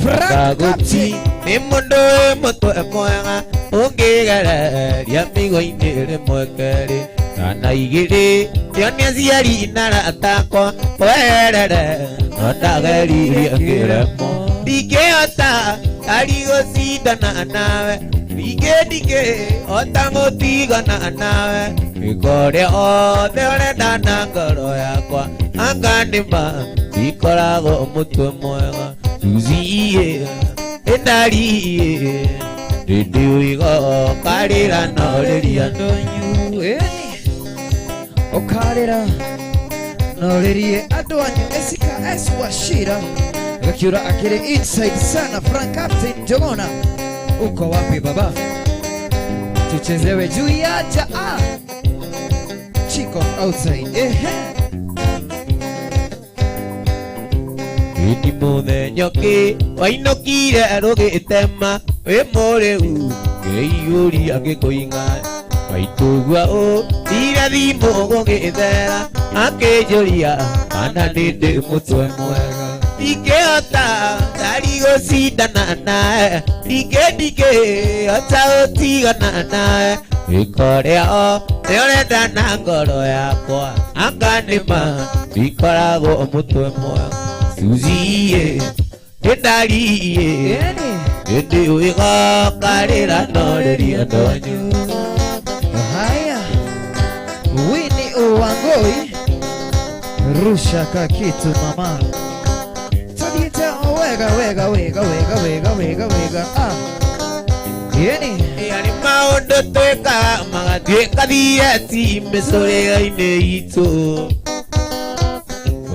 Frank Kapti nĩ mũndũ mũtwe mwega ũngĩgereria mĩgo-inĩ rĩmwe kerĩ kana igĩrĩ nĩonia aciari na atakwa werere ondageririe ngĩremo ndingĩhota ndari gũcindana nawe ndingĩhota gũtigana nawe rĩko rĩothe ũrenda na ngoro yakwa anga nĩma ikoragwo mũtwe mwega tuzie ĩndariĩ ndĩndĩwĩgo karĩra norĩria andũ anyu ukarĩra norĩrie andũ anyu Esika S Washira gakiura akĩrĩ inside sana. Frank Captain Jogona uko wapi baba? Tuchezewe juu ya jaa Chico outside Indi mũthenya ũngĩ wainũkire rũgĩtema wĩ mũrĩu ngĩiyũria ngĩkũing'a waitũgua ira thimũ gũgĩthera akĩnjũria kana nĩndĩ mũtwe mwega ndingĩhota ndari gũcindana nawe ndingĩhota gũtigana nawe rĩko rĩao Yorenda na ngoro yakwa Anganima Ikoragwo mutwe moyo Suzie Ndariye Ndi uiga karira noreria ndonyu Haya Wini Uwangoi Rusha kakitu mama Tadite wega Yeni Yani maondo tweka Magatweka thieti Misorega-inĩ itu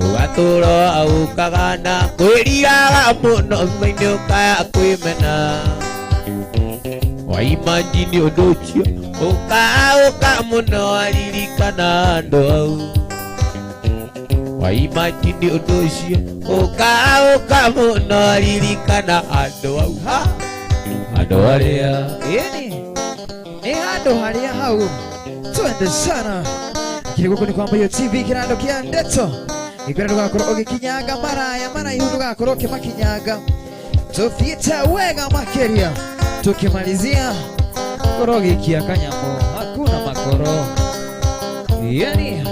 Ugatũra aukagana Kwĩriraga mũno Thutha-inĩ ũkaya kwĩmena Waimagine ũndũ ũcio Ũkaũka mũno Waririkana andũ au Waimagine ũndũ ũcio Ũkaũka mũno Waririkana andũ au Andũ arĩa Yeni Ni handũ harĩa hau Twende sana Kile guku ni kwamba hiyo TV kirando kia ndeto Ikwenda ndugakorwo ugikinyaga maraihu ndugakorwo ukimakinyaga Tufiite wega makeria Tukimalizia Korwo gikia kanyamo Hakuna makoro Yani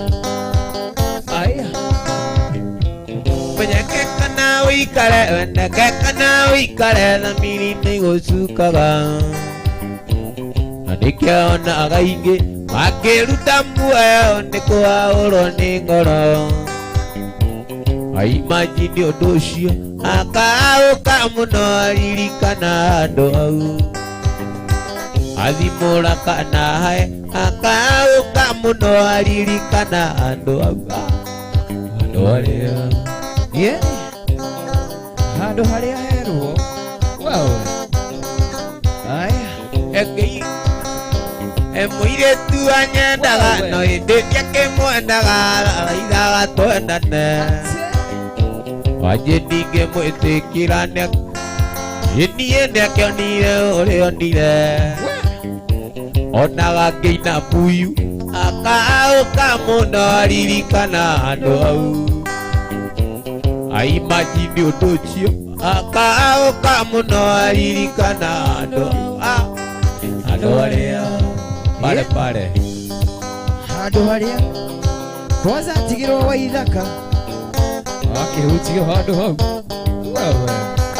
Aya Menyekeka na wikare Wendekeka na wikare Thamiri nĩgũcukaga Na nĩkĩonaga ingĩ Makĩruta muoyo Nĩkũhaũrwo nĩ ngoro Aimagine ũndũ ũcio Akaũka mũno Aririkana andũ au Athimũra kana hae Akaũka mũno Aririkana andũ au Andũ arĩa Yeni Handũ harĩa herwo Wow Aya Ekei Mũirĩtu anyendaga No hĩndĩ ndiakĩmwendaga Araithaga twendane Wanjĩ ndingĩmwĩtĩkĩra Niĩ nĩakĩonire ũrĩa onire Onaga ngĩina mbuyu Akaũka mũno Aririkana andũ au Aimagine ũndũ ũcio Akaũka mũno Aririkana andũ au Andũ arĩa Pare Handũ harĩa Kwanza tigirwo wa ithaka Akĩhutigio handũ hau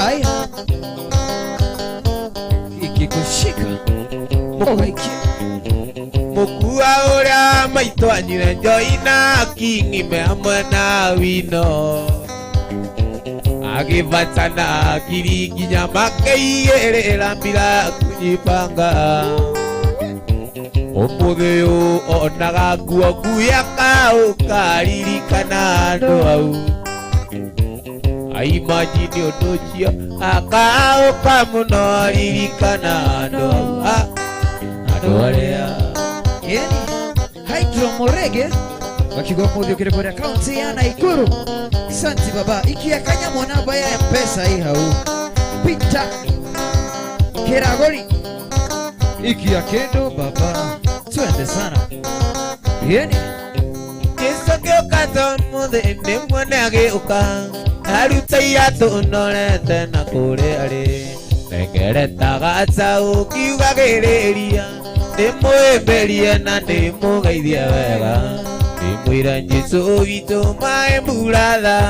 Aya Ikikushika Mũgaikia Mũkua ũrĩa maitũ anyire njoi na kingi me hamwe na wino Agĩbatana akiri nginya makĩigĩrĩra mbira kũnyibanga Ũmũthĩ ũyũ onaga nguo nguya kaũka Aririkana andũ au Aimagine ũndũ ũcio Akaũka mũno Aririkana andũ au Andũ arĩa Yeni Hydro Morege Wakigwa mũthĩ ũkĩrĩ kũrĩa kaunti ya Naikuru Santi baba Ikia kanyamo namba ya M-Pesa hii hau Peter Kiragori Ikia kendo baba Twende sana Yeni Jesu gĩũka mũthĩ nĩmuone agĩũka Aruta iratũ norete na kũrĩa arĩ Nengeretaga caũ kiugagĩrĩria Ndĩmwĩmbĩrie na ndĩmũgeithie wega Ndĩmwĩre Jesu witũ my brother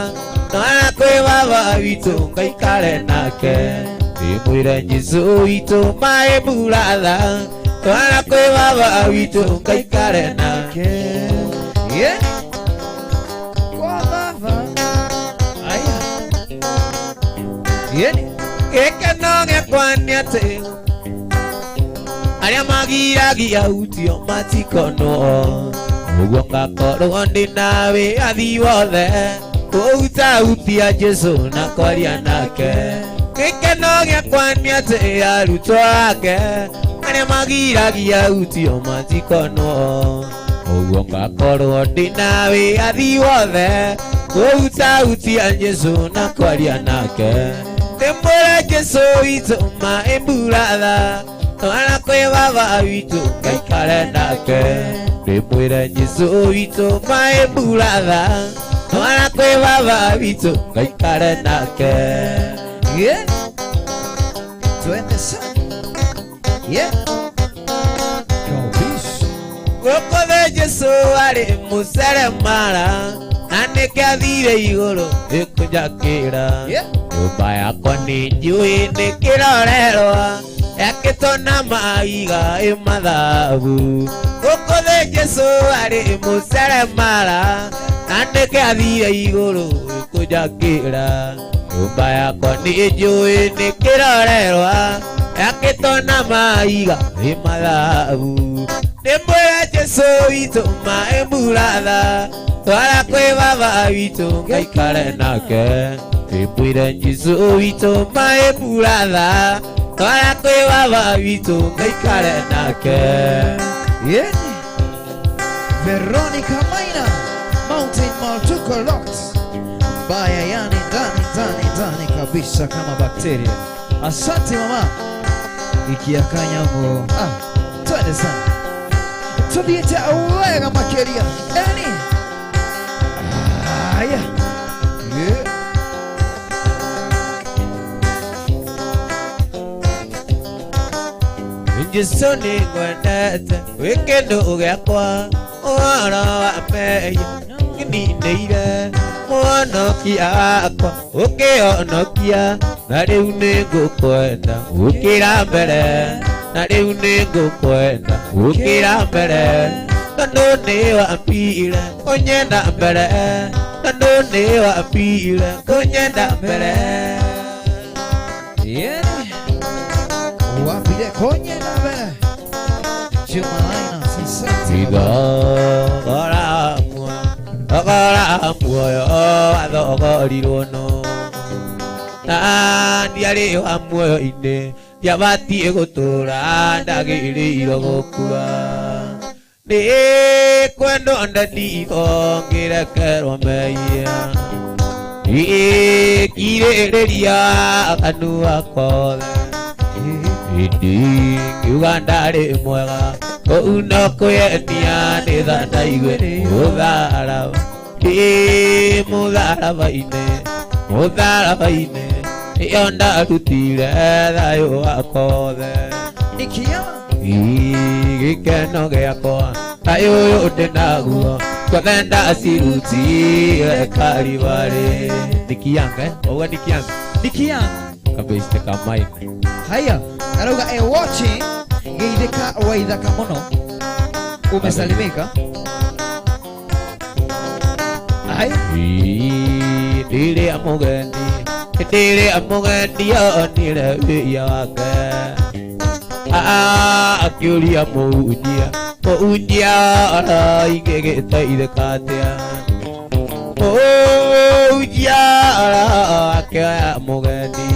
Nona kwĩ baba witũ ngaikare nake Ndĩmwĩre Jesu witũ my brother Nona kwĩ baba witũ ngaikare nake Yeah Kwa baba Aya Yeni Gĩkeno gĩakwa nĩ atĩ Arĩa magiragia utio matikono Ũguo ngakorwo ndĩ na wĩathi wothe Kũruta utia Jesu na kwaria nake Gĩkeno gĩakwa nĩ atĩ arutwo ake Arĩa magiragia utio matikono Ũguo ngakorwo ndĩ na wĩathi wothe Kũruta utia Jesu na kwaria nake Ndĩmwĩre Jesu witũ my brother Nona kwĩ baba witũ ngaikare nake Ndĩmwĩre Jesu witũ my brother Nona kwĩ baba witũ ngaikare nake Yeah Twende sana Yeah Kabisa Gokothe Jesu ari museremara Naneke athire iguru ikujakira Nyumba yakwa ni njui nikirorerwa Yakitwo na maiga imathabu Gokothe Jesu ari museremara Naneke athire iguru ikujakira Nyumba yakwa ni njui nikirorerwa Yakitwo na maiga imathabu Nimwira Jesu witũ maĩ muratha Twara kwĩ baba witũ ngaikare nake Nimwira Jesu witũ maĩ muratha Twara kwĩ baba witũ ngaikare nake Yeni Veronica Maina Mountain Mall Chocolate Baya yani ndani kabisa kama bakteria. Asante mama Ikiakanyango twende sana Tubiete awega makeria Eni Aya Jesu ni ngwendete Wikendo ugekwa Mwana wa meya Nginindeire Mwonokia wakwa Ukionokia Na riu ningũkwenda Gũkĩra mbere Na riu ningũkwenda Gũkĩra mbere Tondũ nĩ wampire Kũnyenda mbere Tondũ nĩ wampire Kũnyenda mbere Wapire kũnyenda mbere Jumalaina sisati Igora muoyo Athogorirwo no Na ndiarĩ wa muoyo-inĩ Ndiabatie gũtũra ndagĩrĩirwo gũkua Nĩ kwendwo ndendiho ngĩrekerwo mehia Ngĩkirĩrĩria kanua kothe Hĩndĩ ngiuga ndarĩ mwega Kũu no kwĩyendia nĩ tha ndaigua mũtharaba Mũtharaba-inĩ Nĩyo ndarutire thayũ wakwa wothe Gĩkeno gĩakwa thayũ ũyũ ndĩ naguo Kothe ndacirutire karibarĩ Nikiange, ũguo Nikiange Kabĩcite kamaine Haya, arauga watching Geithĩka waithaka mũno Umesalimika Ndĩrĩa mũgendi onire wĩia wake Akĩũria mũhunjia ingĩgĩteithĩka atĩa Mũhunjia akĩoya mũgendi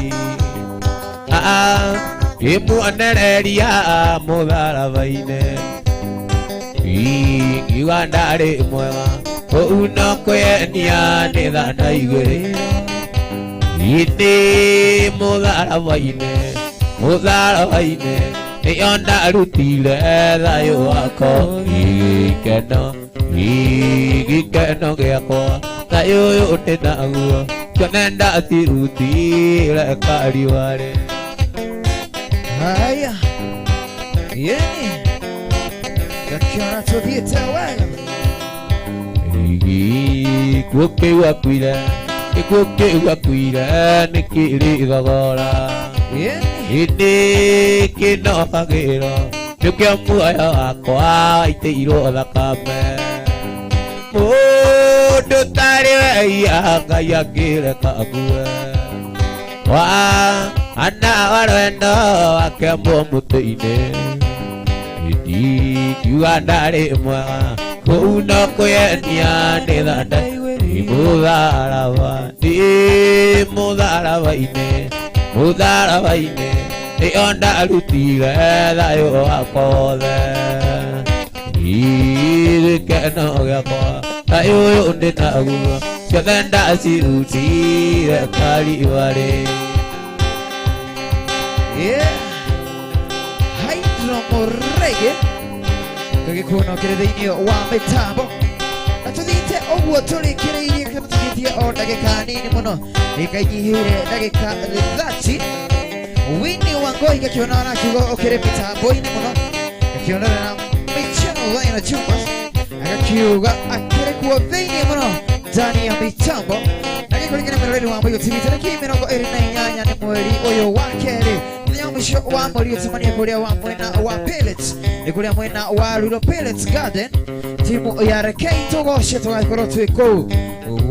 Ngĩmuonereria mũtharaba-inĩ Ngiuga ndarĩ mwega Kũu no kwĩyenia nĩ tha ndaigua Ĩndĩ mũtharaba-inĩ Nĩyo ndarutire thayũ wakwa Gĩkeno gĩakwa thayũ ũyũ ndĩ naguo Kĩone ndacirutire karibarĩ Haya Yeni Gakiona tuthiĩte wega Gĩkuũ kĩu akuire nĩ kĩrĩ thogora Ĩndĩ kĩnohagĩrwo nĩkĩo muoyo wakwa waitĩirwo thakame Mũndũ tarĩ wehia Ngai angĩreka ague Ana rwendo wake mũtĩ-inĩ Ngiuga ndarĩ mwega Kũu no kwĩyenia nĩ tha ndaigua Mũtharaba-inĩ Nĩyo ndarutire thayũ wakwa wothe Gĩkeno gĩakwa thayũ ũyũ ndĩ naguo Ciothe ndacirutire karibarĩ Hydro Murege Gagĩkuona kĩrĩ thĩinĩ wa mĩtambo Na tũthiĩte ũguo tũrĩkĩrĩirie Tũthiĩtie o ndagĩka nini mũno Ĩkaingihĩire ndagĩka 30 Winnie Wangoi gakĩona ona kiugo ũkĩrĩ mĩtambo-inĩ mũno Gakĩonera Michelle Waina Chumba agakiuga akirekuwa thĩinĩ mũno ndani ya mitambo agĩkũringana mĩroreri wa Mboyo TV tarĩki 28 nĩ mweri ũyũ wa kerĩ mũthenya mũico wa mweri ũtumania kũrĩa wa mwena wa Pellets nĩ kũrĩa mwena wa Rural Pellets Garden timu ya Rekei tũgoce tũgakorwo twĩ kũu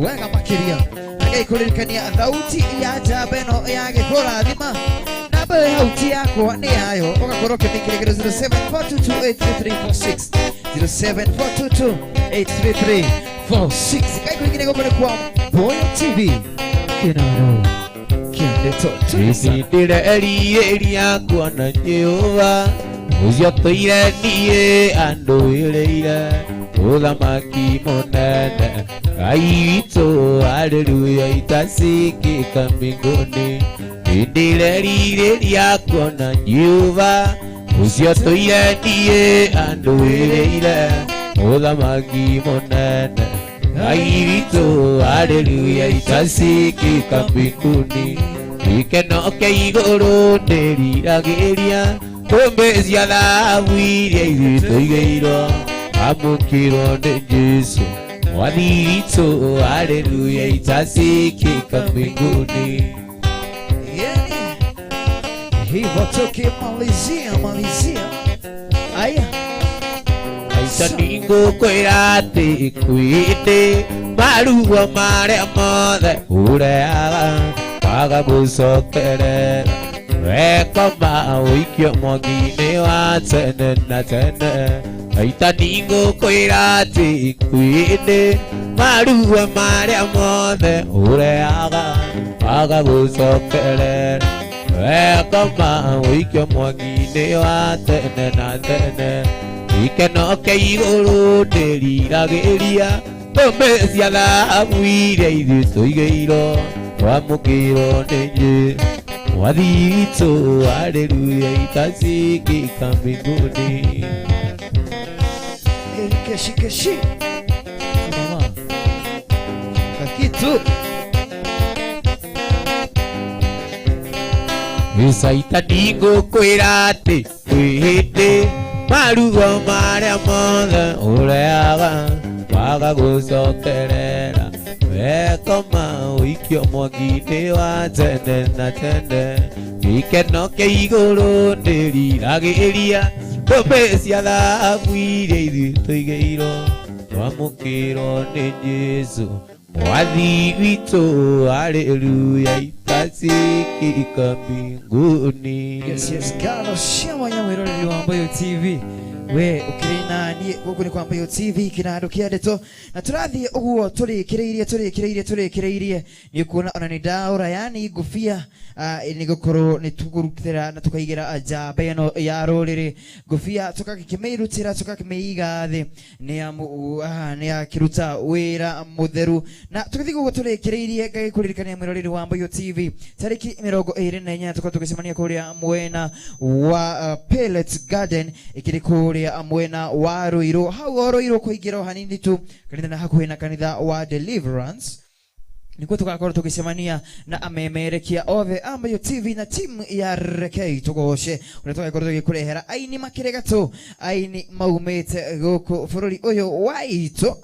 wega makĩria agĩkũririkania thauti ya njamba ĩno ya gĩkũrathima namba ya hauti yakwa nĩ yayo ũgakorwo ũkĩmĩkĩrĩkĩra 0742833346 0742833346 kaikũringine gũkũrĩ kwa Mboyo TV kĩnaro kĩandeto Isindire erirĩria kuona Jehova ũcio tũire niĩ andũĩrĩire ũthamaki mũnene Ngai witũ haleluya itasikĩka mbinguni Isindire erirĩria kuona Jehova ũcio tũire niĩ andũĩrĩire ũthamaki mũnene Ngai witũ haleluya itasikĩka mbinguni Gĩkeno kĩa igũrũ nĩriragĩria Tũmbĩ cia thahabu iria ithuĩ tũigĩirwo amũkĩrwo nĩ Jesũ Mwathi witũ haleluya itasikĩka mbinguni hivyo tukimalizia aya Aisha ningũkwĩra atĩ kwĩndĩ maruo marĩa mothe ũreaga kwaga gũcokerera wekoma ũikio mwaki-inĩ wa tene na tene Aita ningũkwĩra atĩ kwĩndĩ maruo marĩa mothe ũreaga kwaga gũcokerera wekoma ũikio mwaki-inĩ wa tene na tene Gĩkeno kĩa igũrũ nĩriragĩria Tũmbĩ cia thahabu iria ithuĩ tũigĩirwo twamũkĩrwo nĩ Jesũ Mwathi witũ haleluya itasikĩka mbinguni keshi mama kakitu Isaita ningũkwĩra atĩ kwĩhĩndĩ maruo marĩa mothe ũreaga kwaga gũcokerera wekoma ũikio mwaki-inĩ wa tene na tene Gĩkeno kĩa igũrũ nĩriragĩria Tũmbĩ cia thahabu iria ithuĩ tũigĩirwo twamũkĩrwo nĩ Jesũ Mwathi witũ haleluya itasikĩka mbinguni yes Carlos Shema nyamwĩroreri wa Mboyo TV we ukiri nani guku ni kwa Mboyo TV kinando kiandeto na turathiĩ ũguo tũrĩkĩrĩirie ni kuona ona ni daura yani ngũbia ni gũkorwo ni tugurutĩra na tukaigĩra njamba ĩno ya rũrĩrĩ ngũbia tũgakĩmĩrutĩra tũgakĩmĩiga thĩ ni akĩruta wĩra mũtheru na tũgĩthiĩ guo tũrĩkĩrĩirie ngagĩkũririkania mwĩroreri wa Mboyo TV tarĩki 24 tũgĩcemania kũrĩa mwena wa Pellets Garden ikĩrĩ kũrĩa mwena wa Ruiru hau Ruiru kũingĩra hanini tu kanitha na hakuhĩ na kanitha wa Deliverance nikuo tugakorwo tũgĩcemania na amemerekia othe a Mboyo TV na timu ya Rekei tũgoce ũrĩa tũgakorwo tũgĩkũrehera aini makĩrĩ gatũ aini maumĩte gũkũ bũrũri ũyũ wa itũ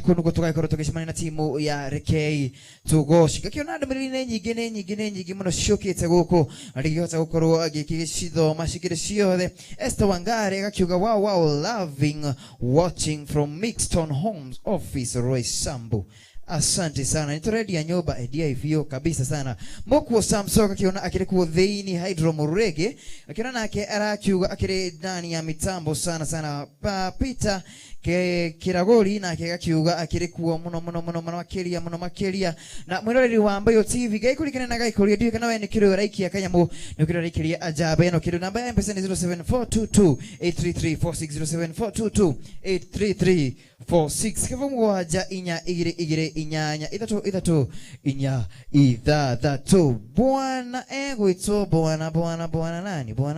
kunuko tugakorwo tũgĩcemania na timu ya Rekei tũgoce gakĩona ndũmĩrĩri nyingĩ mũno ciũkĩte gũkũ na ndingĩhota gũkorwo gĩgĩcithoma cikĩrĩ ciothe Esther Wangari gakiuga wow loving watching from Mixton Homes Office Roysambu asante sana nitoredia nyoba edia ifio kabisa sana Mokuo Samson akiona akirikuo thĩinĩ Hydro Murege akiona nake arakiuga akiri ndani ya mitambo sana Peter Kiragori nake gakiuga akirikuo muno makĩria na mwĩroreri wa Mboyo TV gaikũrikana na gaikũria ndio kana we nĩ kĩrĩ raikia kanyamu nĩ kĩrĩ raikia ajaba eno kĩrĩ namba ya M-Pesa 0742833460 kava mwaja inya igire inyanya ithatũ bwana egwitwo bwana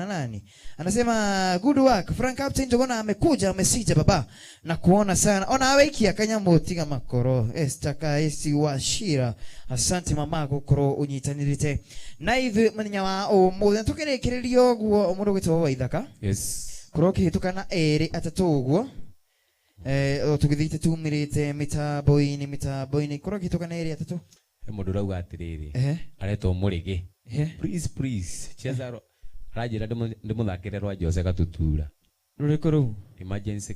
nani anasema good work Frank Captain Jogona amekuja amesija baba na kuona sana ona awaikia kanyamu tiga makoro estaka esi washira asante mama gukoro unyitanirite na ithu manya wa umuthi tukirekererio guo mundu gwitwo wa ithaka yes kuroki hitukana eri atatu guo tugithite tumirite mitambo-ini korwo gituka na area tatu mundu rauga atiriri aretwo murigi please cheza rajira ndimuthakire rwa Jose Gatutura ruriko ru emergency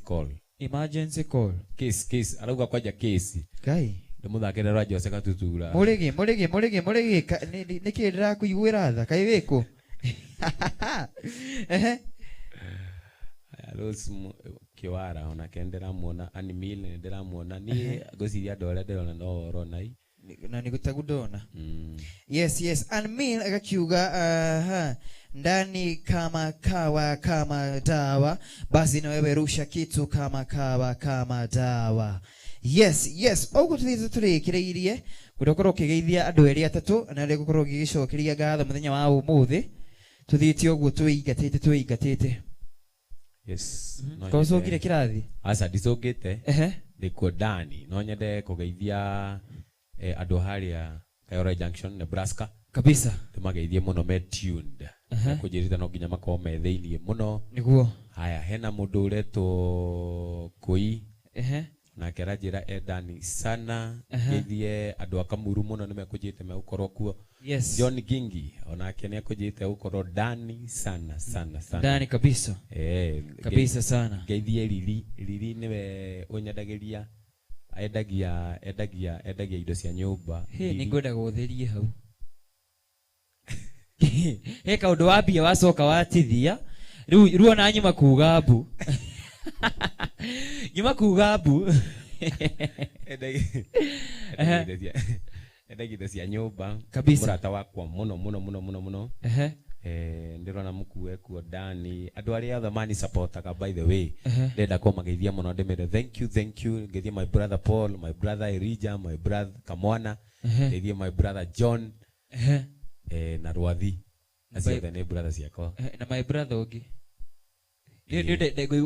call case arauga kwaja case kai ndimuthakire rwa Jose Gatutura murigi niki ndira kuiguira tha kai wiko Rose Kiwara ona kendera muona animile ndira muona ni gociria ndore ndirona no oronai na nikutagudona yes and me akakiuga ndani kama kawa kama dawa basi na wewe rusha kitu kama kawa kama dawa yes ogu tulikireirie gudokoro kigeithia andu eri atatu na ri gukorwo gigicokeria ngatho muthenya wa umuthi tuthiti ogu tuigatite yes ko sokire kirathi asa disogete ndiko Dani no nyende kugeithia andu haria Kayore Junction Nebraska kabisa tumageithie muno me tuned kujirita no nginya makome theinie muno niguo haya hena mundu ureto koi na kerajira Dani sana geithie andu akamuru muno nimekujite me ukorwo kuo yes John Gingi ona kene kujite ukorwo Dani sana Dani kabisa kabisa sana geithie Lili niwe unyadagiria endagia indo cia nyumba ni ngwenda gutherie hau kaundu wambia wacoka watithia riu ona nyuma kuga mbu endagia indo cia nyumba kabisa murata wakwa muno ndirona mukue kuo Dani andu aria othe mani supportaga by the way ndenda kumageithia muno ndimire thank you ngeithie my brother Paul, my brother Elijah, my brother Kamwana, ngeithie my brother John na Rwathi acio othe ni brothers yakwa na my brother ungi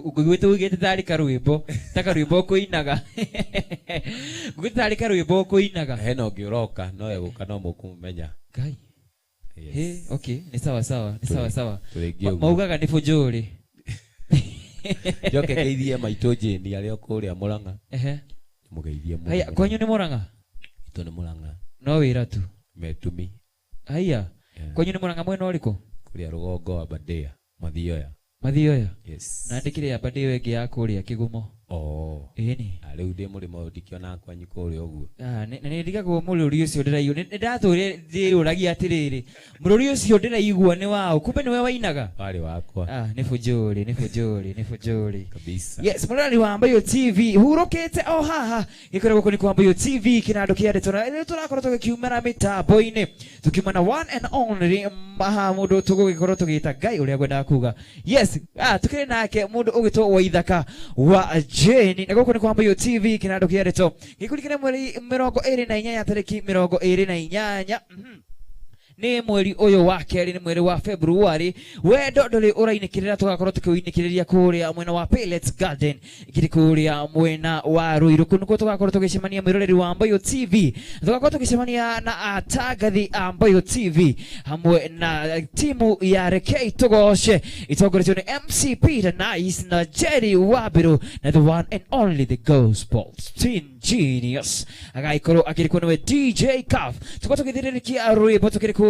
ugwite ugite tari karwimbo takarwimbo kuinaga ugite tari karwimbo kuinaga hena ngiuroka no yeguka no mukumenya kai okay ni sawa maugaga ni fujuri joke geithie maitoje ni aria kuria Murang'a mugeithie mu haya kwanyu ni Murang'a ito ni Murang'a no wira tu metumi haya kwanyu ni Murang'a mwena uriko kuria rugongo wa Badea Mathioya yes nandikire ya Badea igi ya kuria Kigumo ini riu ndi murimo ndikiona kwanyu kuria uguo ni ndigagwo mururi ucio ndiraigua ndathure ndiruragia atiriri mururi ucio ndiraigua ni wao kumbe niwe wainaga wari wakwa ni fujuri kabisa yes murari wa Ambayo TV hurokete haha ikoragwo kuni kwa Ambayo TV kinando kiade turakorwo tugikiumira mitambo-ini tukiuma na one and only mundu tugugikorwo tugita Ngai uria gwenda kuga yes tukiri nake mundu ugitwo wa ithaka wa Jane na goko ni kwa Ambayo TV kinando kiade to gikurikire mweri 28 tariki 28 ni mweri uyu wa keri ni mweri wa February wendo nduri urainikirira tugakorwo tukiuinikiriria kuria mwena wa Pellets Garden ikiri kuria mwena wa Ruiru kunuko tugakorwo tugicemania mwiroreri wa Ambayo TV tugakorwo tugicemania na atagathi Ambayo TV hamwe na timu ya Rekei Tugoshe itongoretio ni MC Peter Nice na Jerry Wabiru na the one and only the Gospel Teen Genius agaikorwo akirikwo niwe DJ Cuff tugakorwo tugithirikia rwimbo tukirikuria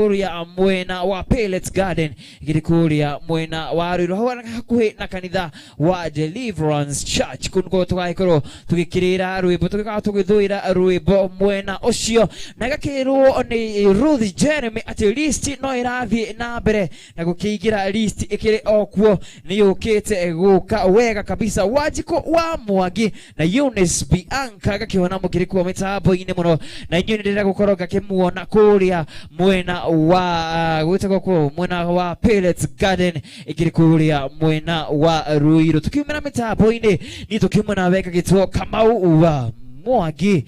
mwena wa Pellets Garden ikirikuria mwena wa Ruiru hakuhi na kanitha wa Deliverance Church kunuko tugaikorwo tugikirira rwimbo tugikorwo tugithuira rwimbo mwena ucio na gakirwo ni Ruth Jeremy ati list no irathi na mbere na gukiigira list ikiri okuo ni yukite guka wega kabisa Wajiko wa Mwangi na Eunice Bianca gakiona mukirikuwa mitambo-ini muno na inyu ndira gukorwo gakimuona kuria mwena wa gwitagwo kwa mwena wa Pellets Garden ikirikuria mwena wa Ruiru tukiumira mitambo-ini ni tukiumana weka gitwo Kamau wa Mwangi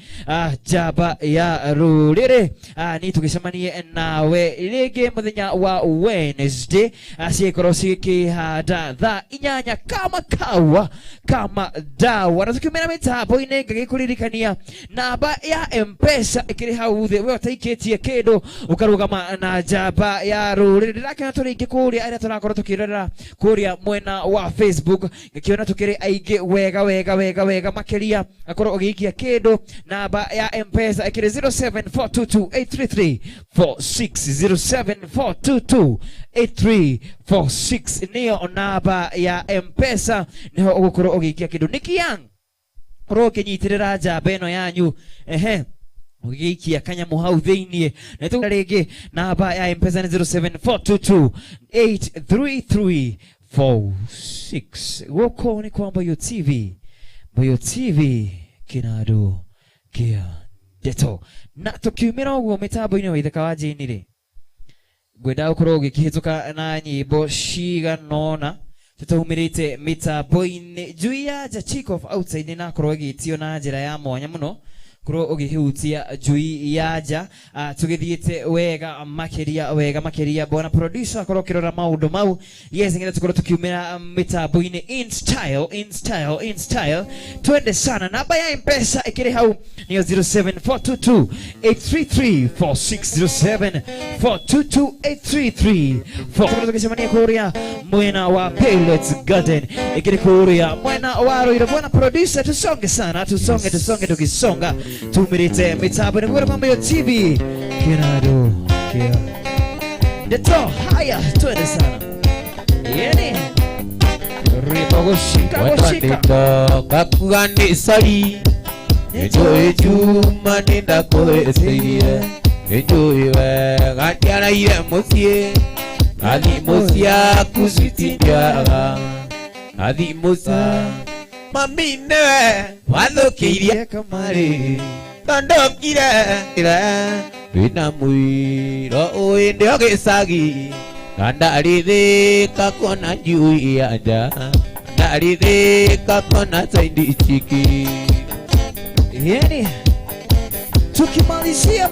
Jaba ya Rurere ni tugicemanie nawe rĩngĩ mũthenya wa Wednesday ciĩkorwo cikĩhanda thaa 8 kama kawa kama dawa na tukiumĩra mĩtambo-inĩ ngagĩkũririkania namba ya M-Pesa ĩkĩrĩ hau thĩ we ũtaikĩtie kĩndũ ũkarũgama na Jaba ya Rũrĩrĩ. Ndĩrakĩona tũrĩ aingĩ kũrĩa arĩa tũrakorwo tũkĩrorera kũrĩa mwena wa Facebook, ngĩkĩona tũkĩrĩ aingĩ wega makĩria akorwo ũgĩikia kĩndũ. Namba ya M-Pesa ĩkĩrĩ 0742833460 0742833460 nĩyo namba ya M-Pesa, niho ũgũkorwo ũgĩikia kĩndũ. Niki Young korwo ũkĩnyitĩrĩra Jaba ĩno yanyu ũgĩikia kanyamu hau thĩinĩ. Na tũgũra rĩngĩ namba ya M-Pesa nĩ 0742833460. Gũkũ nĩ kwa Mboyo TV kĩnandũ kĩa ndeto. Na tukiumĩra ũguo mĩtambo-inĩ wa Ithaka wa Jane rĩ, ngwenda gũkorwo ũgĩkĩhĩtũka na nyĩmbo ciganona tũtaumĩrĩte mĩtambo-inĩ. Njui ya Chick of Outside na korwo ĩgĩtio na njĩra ya mwanya mũno korwo ũgĩhutia njui ya nja. Tũgĩthiĩte wega makĩria bona producer korwo kĩrora maũndũ mau. Yes, ngetha tũkorwo tũkiumĩra mĩtambo-inĩ in style twende sana. Namba ya M-Pesa ĩkĩrĩ hau nĩyo 0742833460 0742833460. Tũgĩcemania kũrĩa mwena wa Pilots Garden ĩkĩrĩ kũrĩa mwena wa Rũirũ. Bona producer tusonge sana tukisonga tumirite mitambo ni kwa Mboyo TV kĩnandũ kĩa ndeto. Haya twende sana yeni ribo gushika kakugani sari enjoy juma nenda kwesirie enjoy wega tiaraire mucie athimucia kuzitinjaga athimucia mami newe wathũkĩirie kamarĩ tondokire wĩna mũiro ũĩndĩ o gĩcagi na ndarĩthĩka kona njui ya nja ndarĩthĩka kona saindi chiki. Yani tukimalizia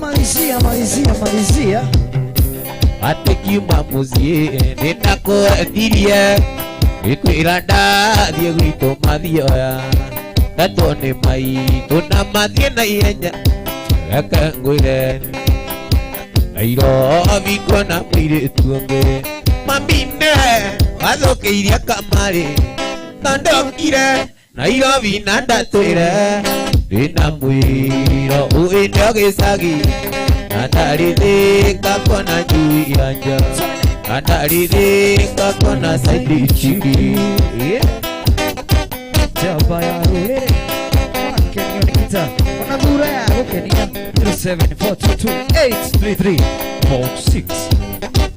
atekiuma mũciĩ nĩndakũendirie ikwĩra ndathiĩ gwitũ mathioya ndatone maitũ na mathiĩ na ihenya reke ngwĩre Nairobi kuona mũirĩtu ũngĩ mamine wathũkĩirie kamarĩ tondokire Nairobi na ndatwĩre ndĩna mũiro ũĩndĩ o gĩcagi na ndarĩthĩka kuona njui ya nja andaridhika kona saidi chiki. Jaba ya Rũrĩrĩ Kenya nikita ona thura ya gũkenia 0742833460.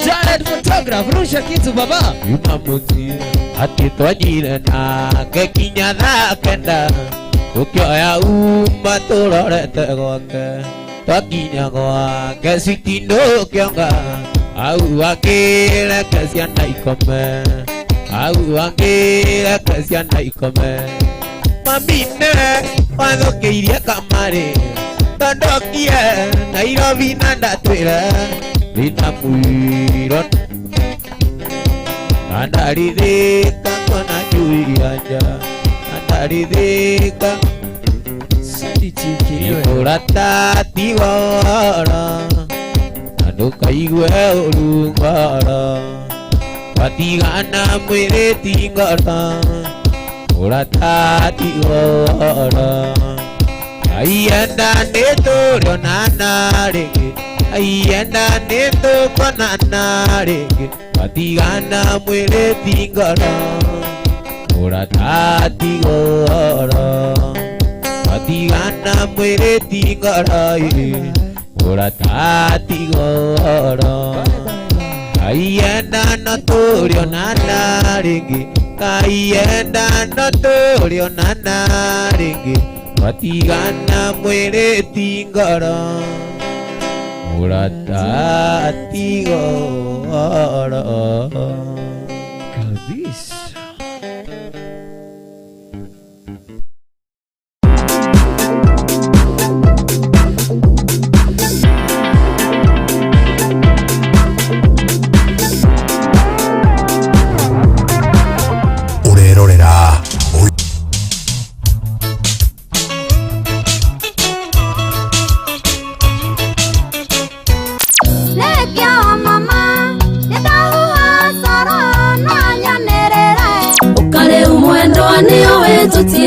Jared photograph rusha kitu baba yumamuti ati twanyire nake kinya thaa kenda tukioya uma tũrorete gwake twakinya gwake citindũ kĩonga au akĩreke ciana ikome au akĩreke ciana ikome mamine wathũkĩirie kamarĩ tondokire Nairobi na ndatwĩre ndĩna mũiro na ndarĩthĩka kona njui ya nja na ndarĩthĩka ikũrata tigora ndũkaigue ũru ngoro watigana mwĩrĩti ngoro ũrata tigora aienda nĩtũrĩonana rĩngĩ aienda nĩtũkonana rĩngĩ watigana mwĩrĩti ngoro ũrata tigora watigana mwĩrĩti ngoro ũratati goro aienda no tũrĩonana rĩngĩ aienda no tũrĩonana rĩngĩ watigana mwĩrĩti ngoro ũratati goro kabisa. tuti